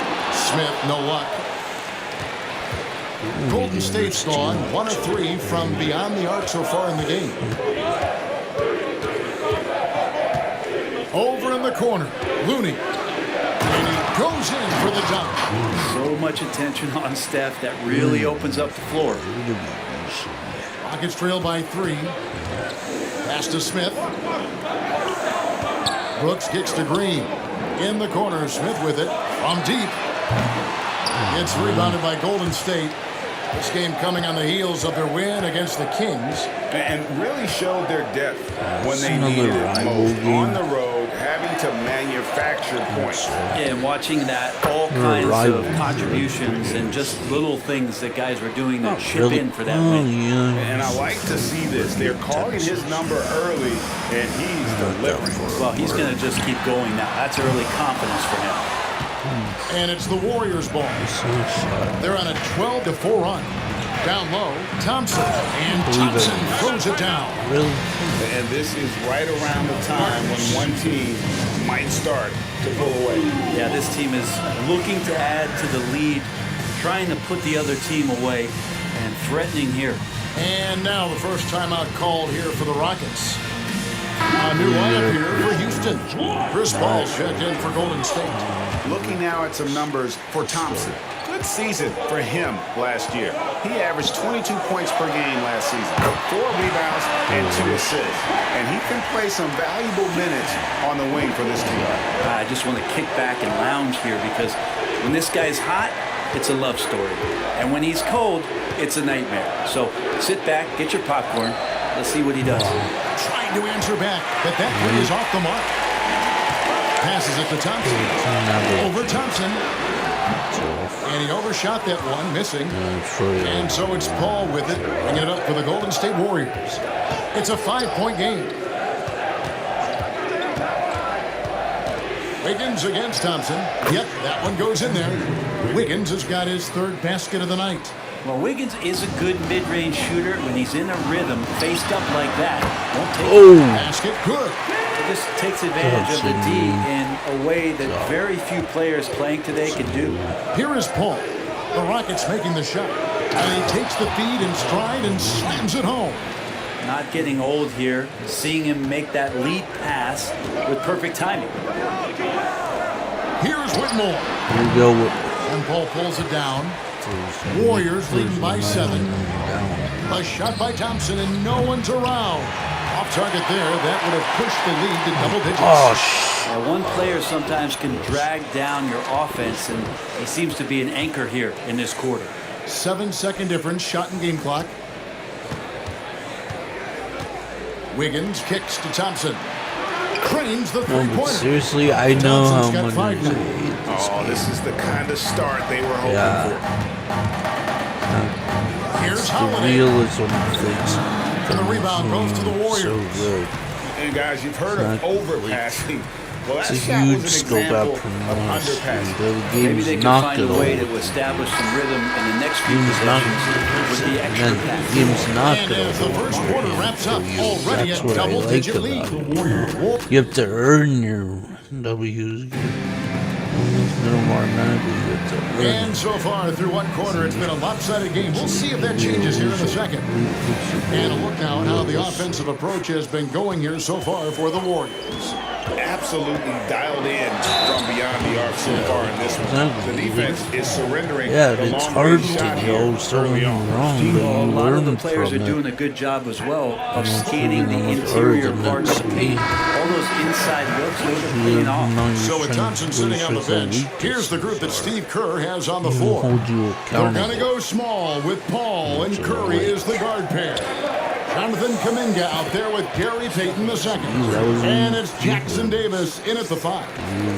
Smith, no luck. Golden State's gone 1 of 3 from beyond the arc so far in the game. Over in the corner, Looney. And he goes in for the dunk. So much attention on Steph that really opens up the floor. Rockets trail by 3. Pass to Smith. Brooks kicks to Green. In the corner, Smith with it from deep. It's rebounded by Golden State. This game coming on the heels of their win against the Kings. And really showed their depth when they needed it most. On the road, having to manufacture points. Yeah, and watching that, all kinds of contributions and just little things that guys were doing that chip in for that win. And I like to see this. They're calling his number early, and he's delivering. Well, he's going to just keep going now. That's early confidence for him. And it's the Warriors' ball. They're on a 12-4 run. Down low, Thompson. And Thompson throws it down. Really? And this is right around the time when one team might start to pull away. Yeah, this team is looking to add to the lead, trying to put the other team away, and threatening here. And now the first timeout called here for the Rockets. A new lineup here for Houston. Chris Paul checked in for Golden State. Looking now at some numbers for Thompson. Good season for him last year. He averaged 22 points per game last season, 4 rebounds and 2 assists. And he can play some valuable minutes on the wing for this team. I just want to kick back and lounge here because when this guy's hot, it's a love story. And when he's cold, it's a nightmare. So sit back, get your popcorn. Let's see what he does. Trying to answer back, but that three is off the mark. Passes it to Thompson. Over Thompson. And he overshot that one, missing. And so it's Paul with it, bringing it up for the Golden State Warriors. It's a 5-point game. Wiggins against Thompson. Yep, that one goes in there. Wiggins has got his 3rd basket of the night. Well, Wiggins is a good mid-range shooter when he's in a rhythm, faced up like that. Won't take basket, good. This takes advantage of the D in a way that very few players playing today can do. Here is Paul. The Rockets making the shot. And he takes the feed in stride and slams it home. Not getting old here. Seeing him make that lead pass with perfect timing. Here's Whitmore. Here we go. And Paul pulls it down. Warriors leading by 7. A shot by Thompson and no one's around. Off target there. That would have pushed the lead to double digits. One player sometimes can drag down your offense, and he seems to be an anchor here in this quarter. 7-second difference, shot and game clock. Wiggins kicks to Thompson. Cranes the three-pointer. Seriously, I know how much. Oh, this is the kind of start they were hoping for. Here's the Holiday. realism of things. And the rebound goes to the Warriors. So good. And guys, you've heard of overpassing. Well, that It's a shot huge was an scope example out from of last year. underpassing. The Maybe they game's can not find a good way over. to establish some rhythm in the next few Game's not possessions with the extra and pass. game's not And good as the over. first quarter wraps up, already That's a what I like double-digit about lead. it. You have to earn your W's. No more than you have to earn And so far, through one quarter, it's been a lopsided game. We'll see if that changes here in a second. And a look now at how the offensive approach has been going here so far for the Warriors. Absolutely dialed in from beyond the arc so far in this one. The defense is surrendering Yeah, the it's long hard range to shot go here something early on. wrong, but A you lot of the learn players are from doing it. a good job as well of You know, scanning the shooting with interior urge parts of the and paint. All those inside looks, those are paying off. So with Thompson sitting on the bench, here's the group that Steve Kerr has on the floor. Hold you They're accountable. going to go small with Paul and Curry is the guard pair. Jonathan Kuminga out there with Gary Payton the second. And it's Jackson Davis in at the 5.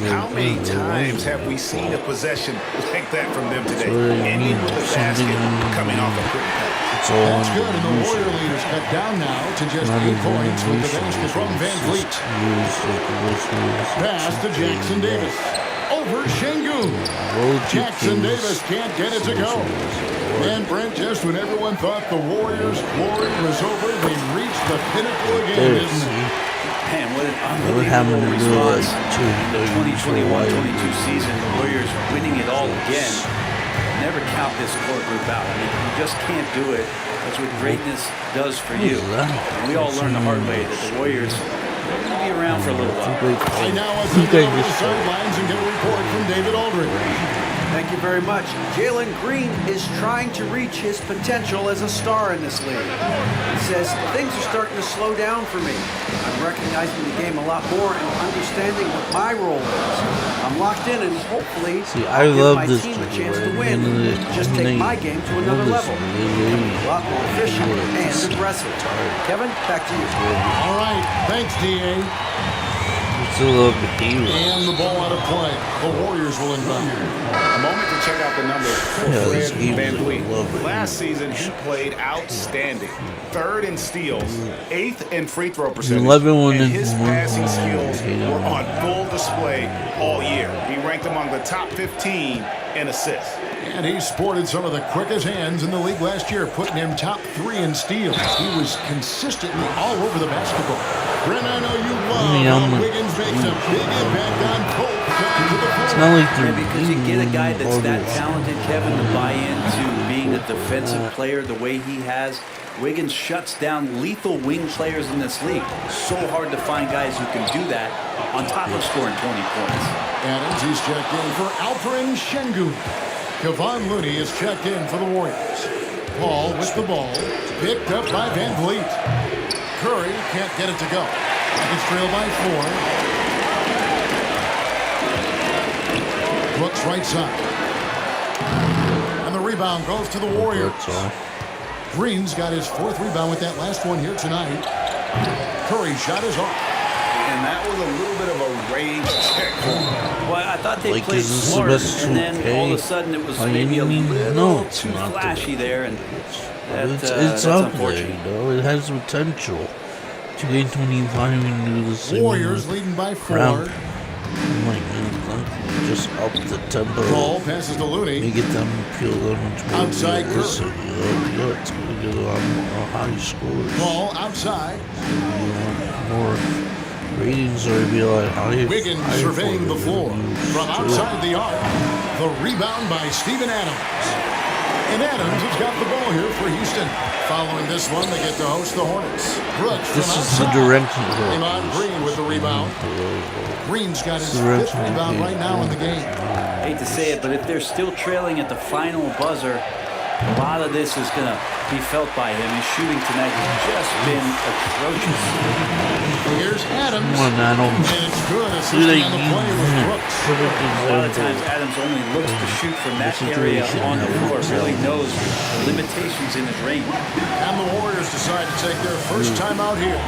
How many times have we seen a possession like that from them today? Right. Ending with a basket coming off a quick pass. It's all That's on good, and the the Warrior leaders cut down now to just 8 points with the basket from Van Vliet. Pass to Jackson Davis. Over Şengün. Jackson Davis can't get it to go. And Brent, just when everyone thought the Warriors' glory was over, they reached the pinnacle again, didn't they? Man, what an unbelievable response in the 2021-22 season. The Warriors winning it all again. Never count this core group out. I mean, you just can't do it. That's what greatness does for you. And we all learned the hard way that the Warriors are going to be around for a little while. I now want to go over the sidelines and get a report from David Aldridge. Thank you very much. Jalen Green is trying to reach his potential as a star in this league. He says, things are starting to slow down for me. I'm recognizing the game a lot more and understanding what my role is. I'm locked in and hopefully I I'll love give my this team a dude, chance to right? win. And Just take my game to another level. A lot more efficient and aggressive. Kevin, back to you. All right. Thanks, D.A. Still love the hero. And the ball out of play. The Warriors will inbound. A moment to check out the numbers for Fred Van Vliet. Last season, he played outstanding. 3rd in steals, 8th in free throw percentage, 11-1 and his passing skills were on full display all year. He ranked among the top 15 in assists. And he sported some of the quickest hands in the league last year, putting him top 3 in steals. He was consistently all over the basketball. Brent, I know you love how Wiggins makes a big impact on both sides of the floor. It's not like they're because you get a guy that's that talented, Kevin, to buy into being a defensive player the way he has. Wiggins shuts down lethal wing players in this league. So hard to find guys who can do that on top of scoring 20 points. Adams, he's checked in for Alperen Şengün. Kevon Looney is checked in for the Warriors. Paul with the ball, picked up by Van Vliet. Curry can't get it to go. It's trailed by 4. Brooks right side. And the rebound goes to the Warriors. Green's got his 4th rebound with that last one here tonight. Curry's shot is off. And that was a little bit of a rage check. Well, I thought they Like, played is this smart, the best and then 2K? all of a sudden it was Like, maybe a little no, it's too not the flashy there, and It's that's up there, unfortunate. you know. It has potential. 2K25 can do the same. Warriors leading by 4. Ramp. Like, just up the tempo. Ball passes to Looney. Make it them feel that much more Outside realistic, you know. Yeah, it's going to get a lot more high scores. Ball outside. More ratings are be like high. Wiggins surveying the floor from outside the arc. The rebound by Steven Adams. And Adams has got the ball here for Houston. Following this one, they get to host the Hornets. Brooks from This is the outside. direction. Draymond Green with the rebound. Green's got his 5th rebound right now in the game. I hate to say it, but if they're still trailing at the final buzzer, a lot of this is going to be felt by him. His shooting tonight has just been atrocious. Here's Adams. Come on, Adam. And it's good. Assisting on the play with Brooks. A lot of times Adams only looks to shoot from that area on the floor, really knows the limitations in his range. And the Warriors decide to take their first time out here.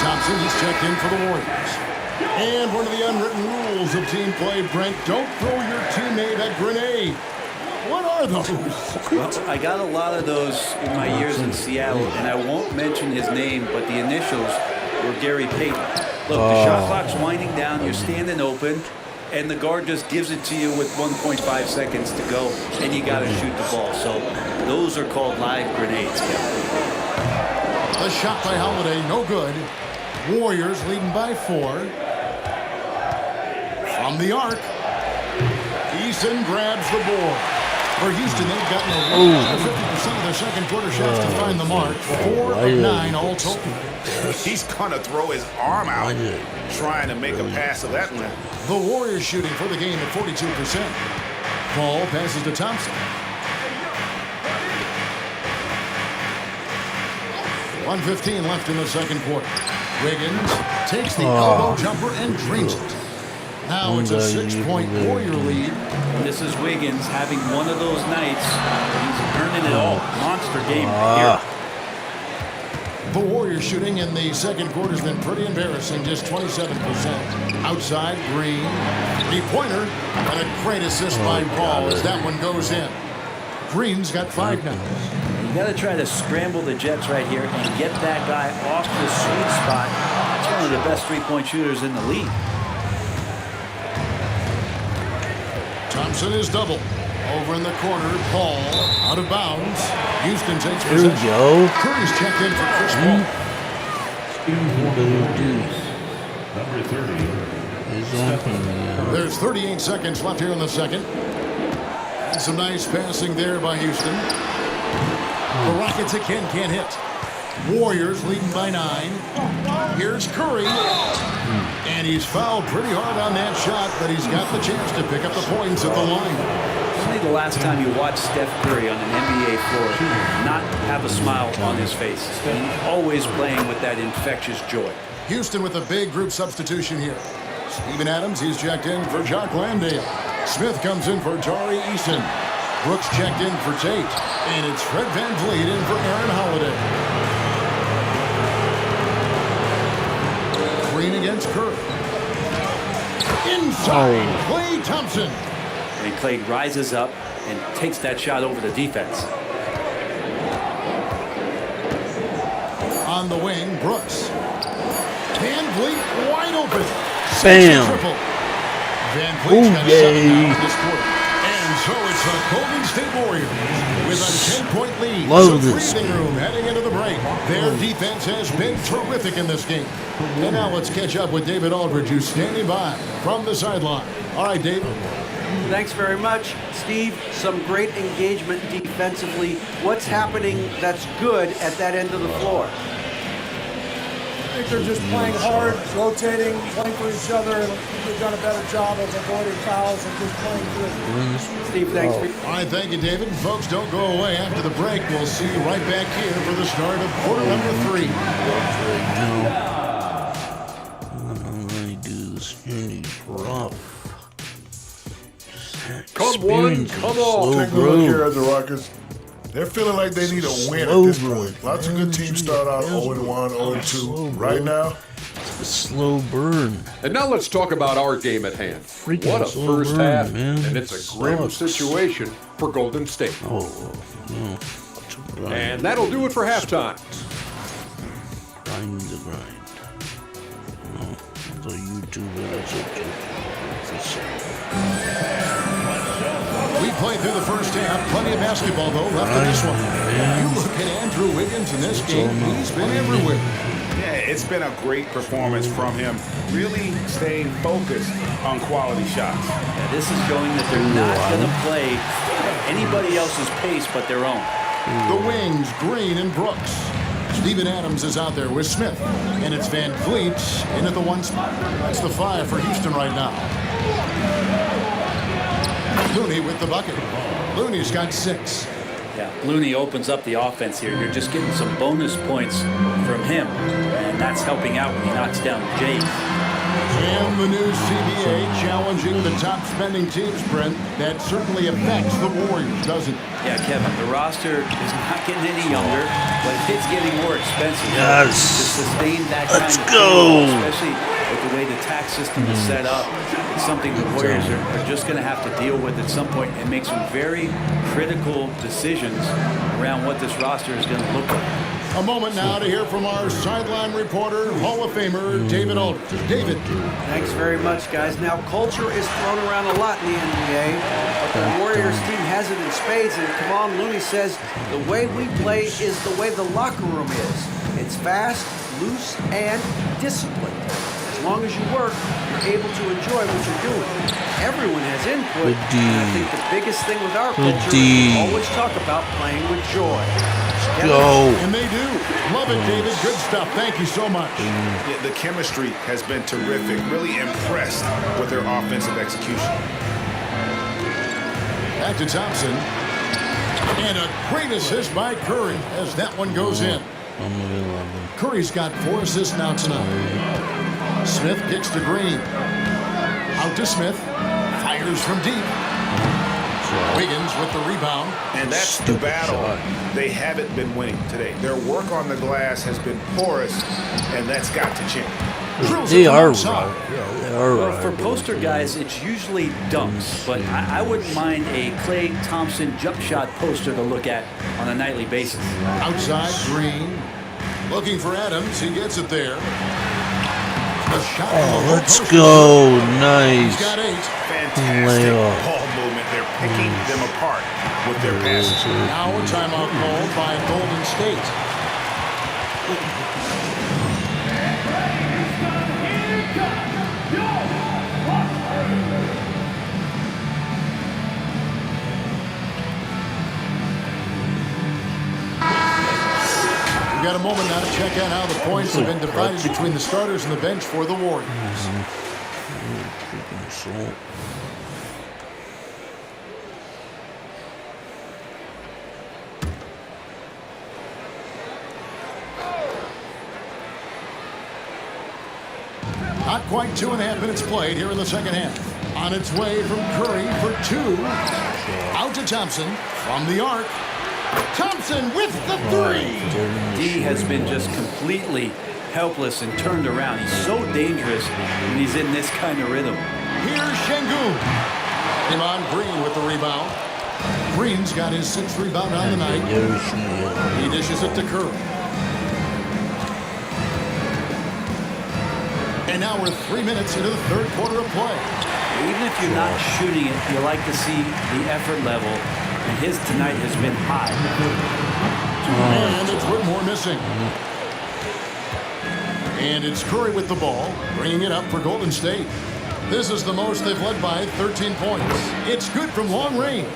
Thompson is checked in for the Warriors. And one of the unwritten rules of team play, Brent, don't throw your teammate a grenade. What are those? Well, I got a lot of those in my years in Seattle, and I won't mention his name, but the initials were Gary Payton. Look, the shot clock's winding down, you're standing open, and the guard just gives it to you with 1.5 seconds to go, and you got to shoot the ball. So those are called live grenades. The shot by Holiday, no good. Warriors leading by 4. From the arc, Eason grabs the board. For Houston, they've gotten a lead of 50% of their second quarter shots to find the mark. 4 of 9 all total. He's going to throw his arm out trying to make a pass of that one. The Warriors shooting for the game at 42%. Ball passes to Thompson. 1:15 left in the second quarter. Wiggins takes the elbow jumper and drains it. Now it's a 6-point Warrior lead. This is Wiggins having one of those nights. He's earning it all. Monster game here. The Warriors shooting in the second quarter has been pretty embarrassing, just 27%. Outside, Green, 3-pointer, and a great assist by Paul as that one goes in. Green's got 5 now. You got to try to scramble the Jets right here and get that guy off the sweet spot. He's one of the best three-point shooters in the league. Thompson is double. Over in the corner, Paul out of bounds. Houston takes possession. There we go. Curry's checked in for Chris Paul. Number 30. There's 38 seconds left here in the second. And some nice passing there by Houston. The Rockets again can't hit. Warriors leading by 9. Here's Curry. And he's fouled pretty hard on that shot, but he's got the chance to pick up the points at the line. Only the last time you watched Steph Curry on an NBA floor not have a smile on his face. He's always playing with that infectious joy. Houston with a big group substitution here. Steven Adams, he's checked in for Jock Landale. Smith comes in for Tari Eason. Brooks checked in for Tate. And it's Fred VanVleet in for Aaron Holiday. Green against Curry. Inside, Klay Thompson. And Klay rises up and takes that shot over the defense. On the wing, Brooks. VanVleet wide open. Bam. Triple. VanVleet's got 7 now in this quarter. And so it's the Golden State Warriors with a 10-point lead. Love Some this breathing room heading into the break. Their defense has been terrific in this game. And now let's catch up with David Aldridge, who's standing by from the sideline. All right, David. Thanks very much, Steve. Some great engagement defensively. What's happening that's good at that end of the floor? I think they're just playing hard, rotating, playing for each other. They've done a better job of avoiding fouls and just playing good. Steve, thanks for All right, thank you, David. Folks, don't go away. After the break, we'll see you right back here for the start of quarter number 3. I do this journey rough. Come one, come all. Take a look here at the Rockets. They're feeling like they need a win at this point. Lots of good teams start out 0-1, 0-2. Right now, it's a slow burn. And now let's talk about our game at hand. What a first half, and it's a grim situation for Golden State. And that'll do it for halftime. Grind the grind. The YouTuber, that's okay. We played through the first half. Plenty of basketball, though, left in this one. You look at Andrew Wiggins in this game. He's been everywhere. Yeah, it's been a great performance from him. Really staying focused on quality shots. Yeah, this is showing that they're not going to play anybody else's pace but their own. The wings, Green and Brooks. Steven Adams is out there with Smith. And it's VanVleet in at the 1 spot. That's the 5 for Houston right now. Looney with the bucket. Looney's got 6. Yeah, Looney opens up the offense here. You're just getting some bonus points from him, and that's helping out when he knocks down Jay. And the new CBA challenging the top spending teams, Brent. That certainly affects the Warriors, doesn't it? Yeah, Kevin, the roster is not getting any younger, but it's getting more expensive. Yes. To sustain that Let's kind of go. Especially with the way the tax system is set up, it's something the Warriors are just going to have to deal with at some point and make some very critical decisions around what this roster is going to look like. A moment now to hear from our sideline reporter, Hall of Famer David Aldridge. David. Thanks very much, guys. Now, culture is thrown around a lot in the NBA, but the Warriors team has it in spades, and Kevon Looney says the way we play is the way the locker room is. It's fast, loose, and disciplined. As long as you work, you're able to enjoy what you're doing. Everyone has input, and I think the biggest thing with our culture is we always talk about playing with joy. Go. And they do. Love it, David. Good stuff. Thank you so much. Yeah, the chemistry has been terrific. Really impressed with their offensive execution. Back to Thompson. And a great assist by Curry as that one goes in. Curry's got 4 assists now tonight. Smith kicks to Green. Out to Smith. Fires from deep. Wiggins with the rebound. And that's the battle they haven't been winning today. Their work on the glass has been porous, and that's got to change. They are right. Yeah, they are Well, right. for poster guys, it's usually dunks, but I wouldn't mind a Klay Thompson jump shot poster to look at on a nightly basis. Outside, Green. Looking for Adams. He gets it there. A shot. Oh, let's go. Nice. He's got 8. Fantastic ball movement. They're picking them apart with their passes. Now a timeout called by Golden State. We've got a moment now to check out how the points have been divided between the starters and the bench for the Warriors. Not quite 2.5 minutes played here in the second half. On its way from Curry for 2. Out to Thompson from the arc. Thompson with the 3. D has been just completely helpless and turned around. He's so dangerous when he's in this kind of rhythm. Here's Şengün. Iman Green with the rebound. Green's got his 6th rebound on the night. He dishes it to Curry. And now we're 3 minutes into the third quarter of play. Even if you're not shooting it, you like to see the effort level, and his tonight has been high. And it's Whitmore missing. And it's Curry with the ball, bringing it up for Golden State. This is the most they've led by 13 points. It's good from long range.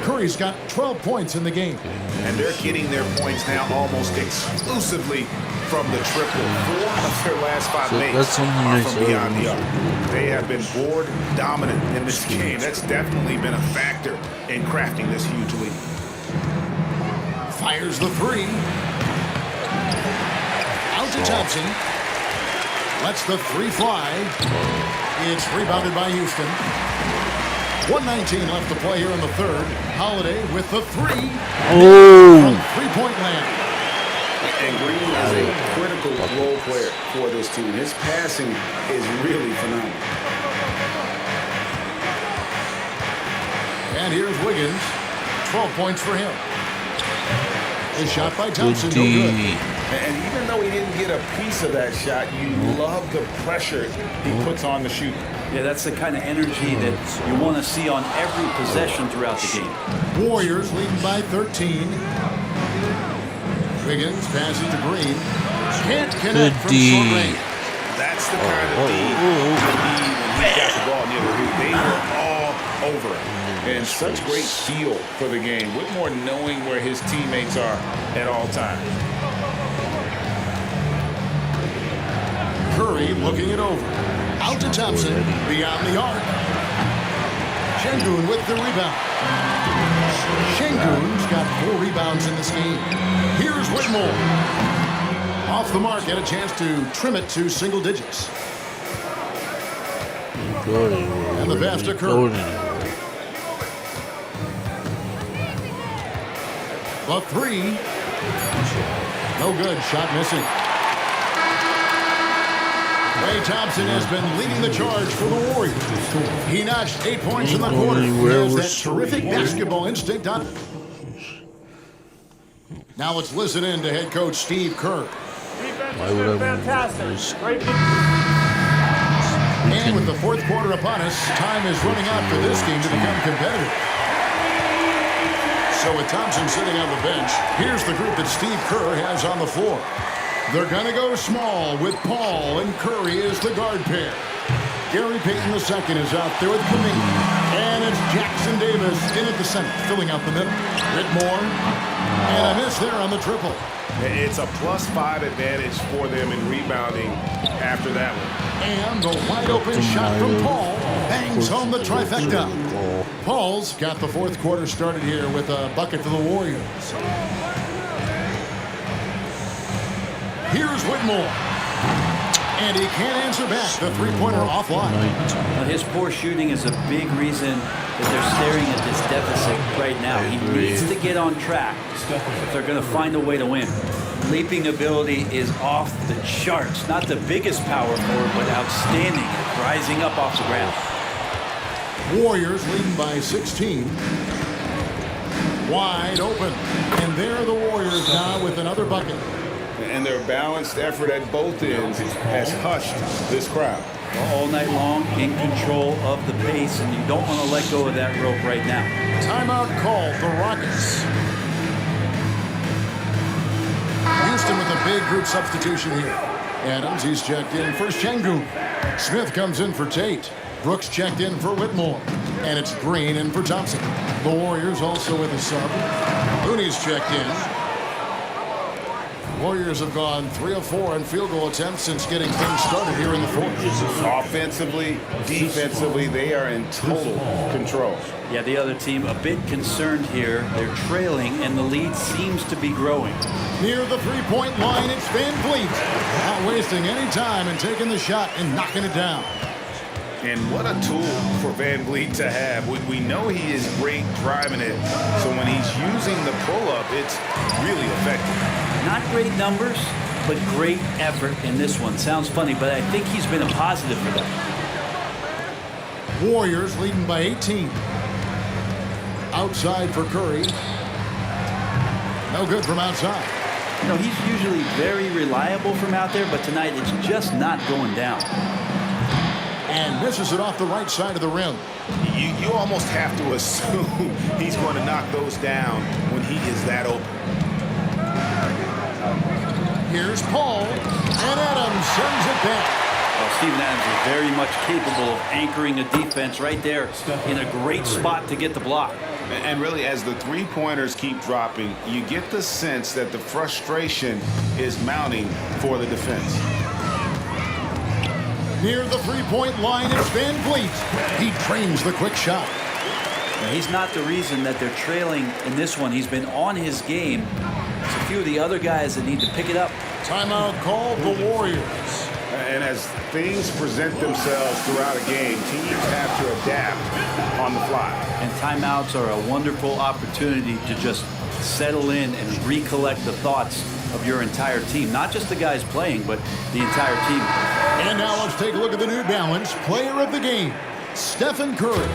Curry's got 12 points in the game. And they're getting their points now almost exclusively from the triple. 4 of their last 5 makes are from beyond the arc. They have been board dominant in this game. That's definitely been a factor in crafting this huge lead. Fires the 3. Out to Thompson. Lets the 3 fly. It's rebounded by Houston. 1:19 left to play here in the third. Holiday with the 3. From three-point land. And Green is a critical role player for this team. His passing is really phenomenal. And here's Wiggins. 12 points for him. A shot by Thompson, no good. And even though he didn't get a piece of that shot, you love the pressure he puts on the shooter. Yeah, that's the kind of energy that you want to see on every possession throughout the game. Warriors leading by 13. Wiggins passes to Green. Can't connect from short range. That's the kind of lead you need when he's got the ball near the hoop. They were all over him. And such great feel for the game. Whitmore knowing where his teammates are at all times. Curry looking it over. Out to Thompson, beyond the arc. Şengün with the rebound. Şengün's got 4 rebounds in this game. Here's Whitmore. Off the mark, had a chance to trim it to single digits. And the pass to Curry. The 3. No good. Shot missing. They Klay Thompson has been leading the charge for the Warriors. He notched 8 points in the quarter. He has that terrific basketball instinct on. Now let's listen in to head coach Steve Kerr. Why would I fantastic. Great. And with the fourth quarter upon us, time is running out for this game to become competitive. So with Thompson sitting on the bench, here's the group that Steve Kerr has on the floor. They're going to go small with Paul and Curry as the guard pair. Gary Payton II is out there with Kaminga. And it's Jackson Davis in at the center, filling out the middle. Whitmore. And a miss there on the triple. It's a +5 advantage for them in rebounding after that one. And the wide open shot from Paul bangs home the trifecta. Paul's got the fourth quarter started here with a bucket for the Warriors. Here's Whitmore. And he can't answer back. The three-pointer offline. His poor shooting is a big reason that they're staring at this deficit right now. He needs to get on track if they're going to find a way to win. Leaping ability is off the charts. Not the biggest power forward, but outstanding. Rising up off the ground. Warriors leading by 16. Wide open. And there are the Warriors now with another bucket. And their balanced effort at both ends has hushed this crowd. All night long, in control of the pace, and you don't want to let go of that rope right now. Timeout called the Rockets. Houston with a big group substitution here. Adams, he's checked in for Şengün. Smith comes in for Tate. Brooks checked in for Whitmore. And it's Green in for Thompson. The Warriors also with a sub. Looney's checked in. Warriors have gone 3 of 4 in field goal attempts since getting things started here in the fourth. Offensively, defensively, they are in total control. Yeah, the other team a bit concerned here. They're trailing, and the lead seems to be growing. Near the three-point line, it's Van Vliet. Not wasting any time and taking the shot and knocking it down. And what a tool for Van Vliet to have. We know he is great driving it, so when he's using the pull-up, it's really effective. Not great numbers, but great effort in this one. Sounds funny, but I think he's been a positive for them. Warriors leading by 18. Outside for Curry. No good from outside. You know, he's usually very reliable from out there, but tonight it's just not going down. And misses it off the right side of the rim. You almost have to assume he's going to knock those down when he is that open. Here's Paul, and Adams sends it back. Well, Steven Adams is very much capable of anchoring a defense right there in a great spot to get the block. And really, as the three-pointers keep dropping, you get the sense that the frustration is mounting for the defense. Near the three-point line, it's Van Vliet. He trains the quick shot. Now, he's not the reason that they're trailing in this one. He's been on his game. It's a few of the other guys that need to pick it up. Timeout called the Warriors. And as things present themselves throughout a game, teams have to adapt on the fly. And timeouts are a wonderful opportunity to just settle in and recollect the thoughts of your entire team. Not just the guys playing, but the entire team. And now let's take a look at the New Balance player of the game, Stephen Curry.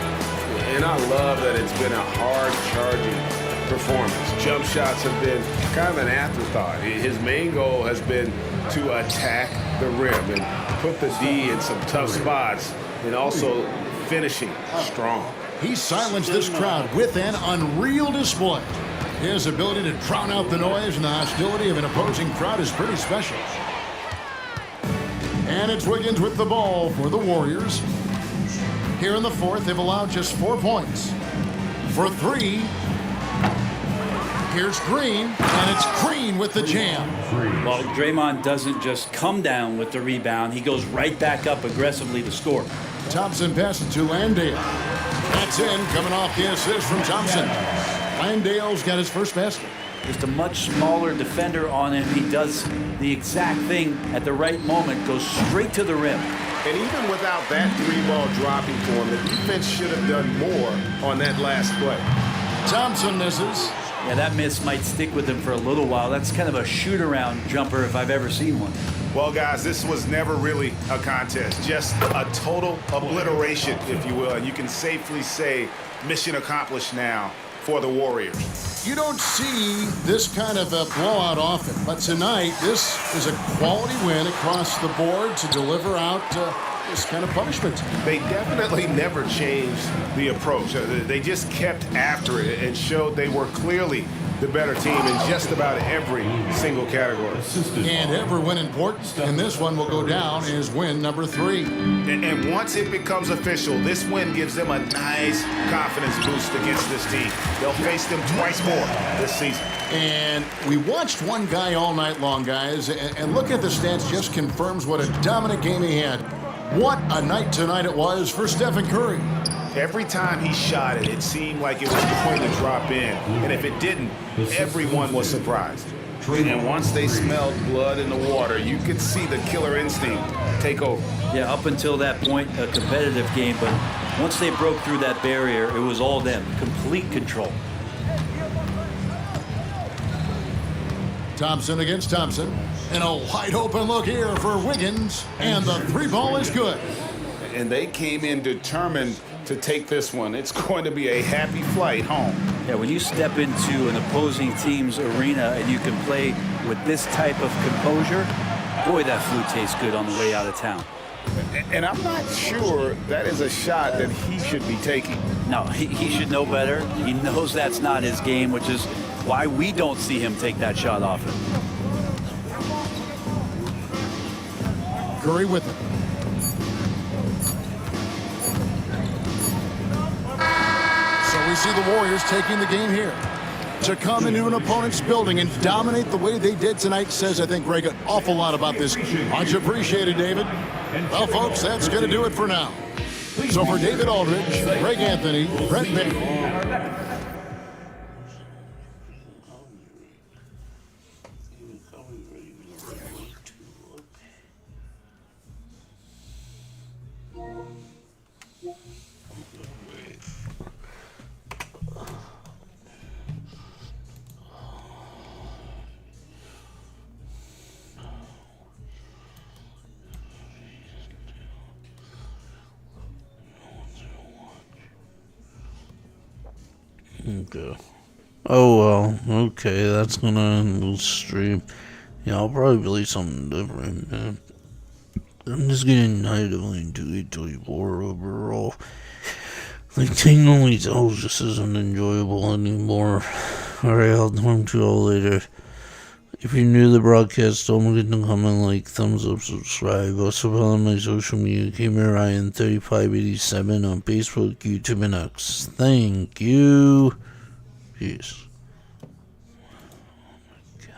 And I love that it's been a hard-charging performance. Jump shots have been kind of an afterthought. His main goal has been to attack the rim and put the D in some tough spots and also finishing strong. He silenced this crowd with an unreal display. His ability to drown out the noise and the hostility of an opposing crowd is pretty special. And it's Wiggins with the ball for the Warriors. Here in the fourth, they've allowed just 4 points. For 3, here's Green, and it's Green with the jam. Well, Draymond doesn't just come down with the rebound. He goes right back up aggressively to score. Thompson passes to Landale. That's in, coming off the assist from Thompson. Landale's got his first basket. Just a much smaller defender on him. He does the exact thing at the right moment, goes straight to the rim. And even without that three-ball dropping for him, the defense should have done more on that last play. Thompson misses. Yeah, that miss might stick with him for a little while. That's kind of a shoot-around jumper if I've ever seen one. Well, guys, this was never really a contest, just a total obliteration, if you will. And you can safely say mission accomplished now for the Warriors. You don't see this kind of a blowout often, but tonight this is a quality win across the board to deliver out this kind of punishment. They definitely never changed the approach. They just kept after it and showed they were clearly the better team in just about every single category. And every win important, and this one will go down as win number 3. And once it becomes official, this win gives them a nice confidence boost against this team. They'll face them twice more this season. And we watched one guy all night long, guys, and look at the stats, just confirms what a dominant game he had. What a night tonight it was for Stephen Curry. Every time he shot it, it seemed like it was going to drop in. And if it didn't, everyone was surprised. And once they smelled blood in the water, you could see the killer instinct take over. Yeah, up until that point, a competitive game, but once they broke through that barrier, it was all them, complete control. Thompson against Thompson. And a wide open look here for Wiggins. And the 3-ball is good. And they came in determined to take this one. It's going to be a happy flight home. Yeah, when you step into an opposing team's arena and you can play with this type of composure, boy, that food tastes good on the way out of town. And I'm not sure that is a shot that he should be taking. No, he should know better. He knows that's not his game, which is why we don't see him take that shot often. Curry with it. So we see the Warriors taking the game here. To come into an opponent's building and dominate the way they did tonight says, I think, Greg, an awful lot about this. Much appreciated, David. Well, folks, that's going to do it for now. So for David Aldridge, Greg Anthony, Brent Bicknell. Okay. Oh well, okay, that's gonna end the stream. Yeah, I'll probably play something different, man. I'm just getting tired of playing 2K24 overall. Like, Ting Only Tells just isn't enjoyable anymore. Alright, I'll talk to you all later. If you're new to the broadcast, don't forget to comment, like, thumbs up, subscribe. Also follow my social media, Gamerryan3587 on Facebook, YouTube, and X. Thank you. Peace. Oh my God.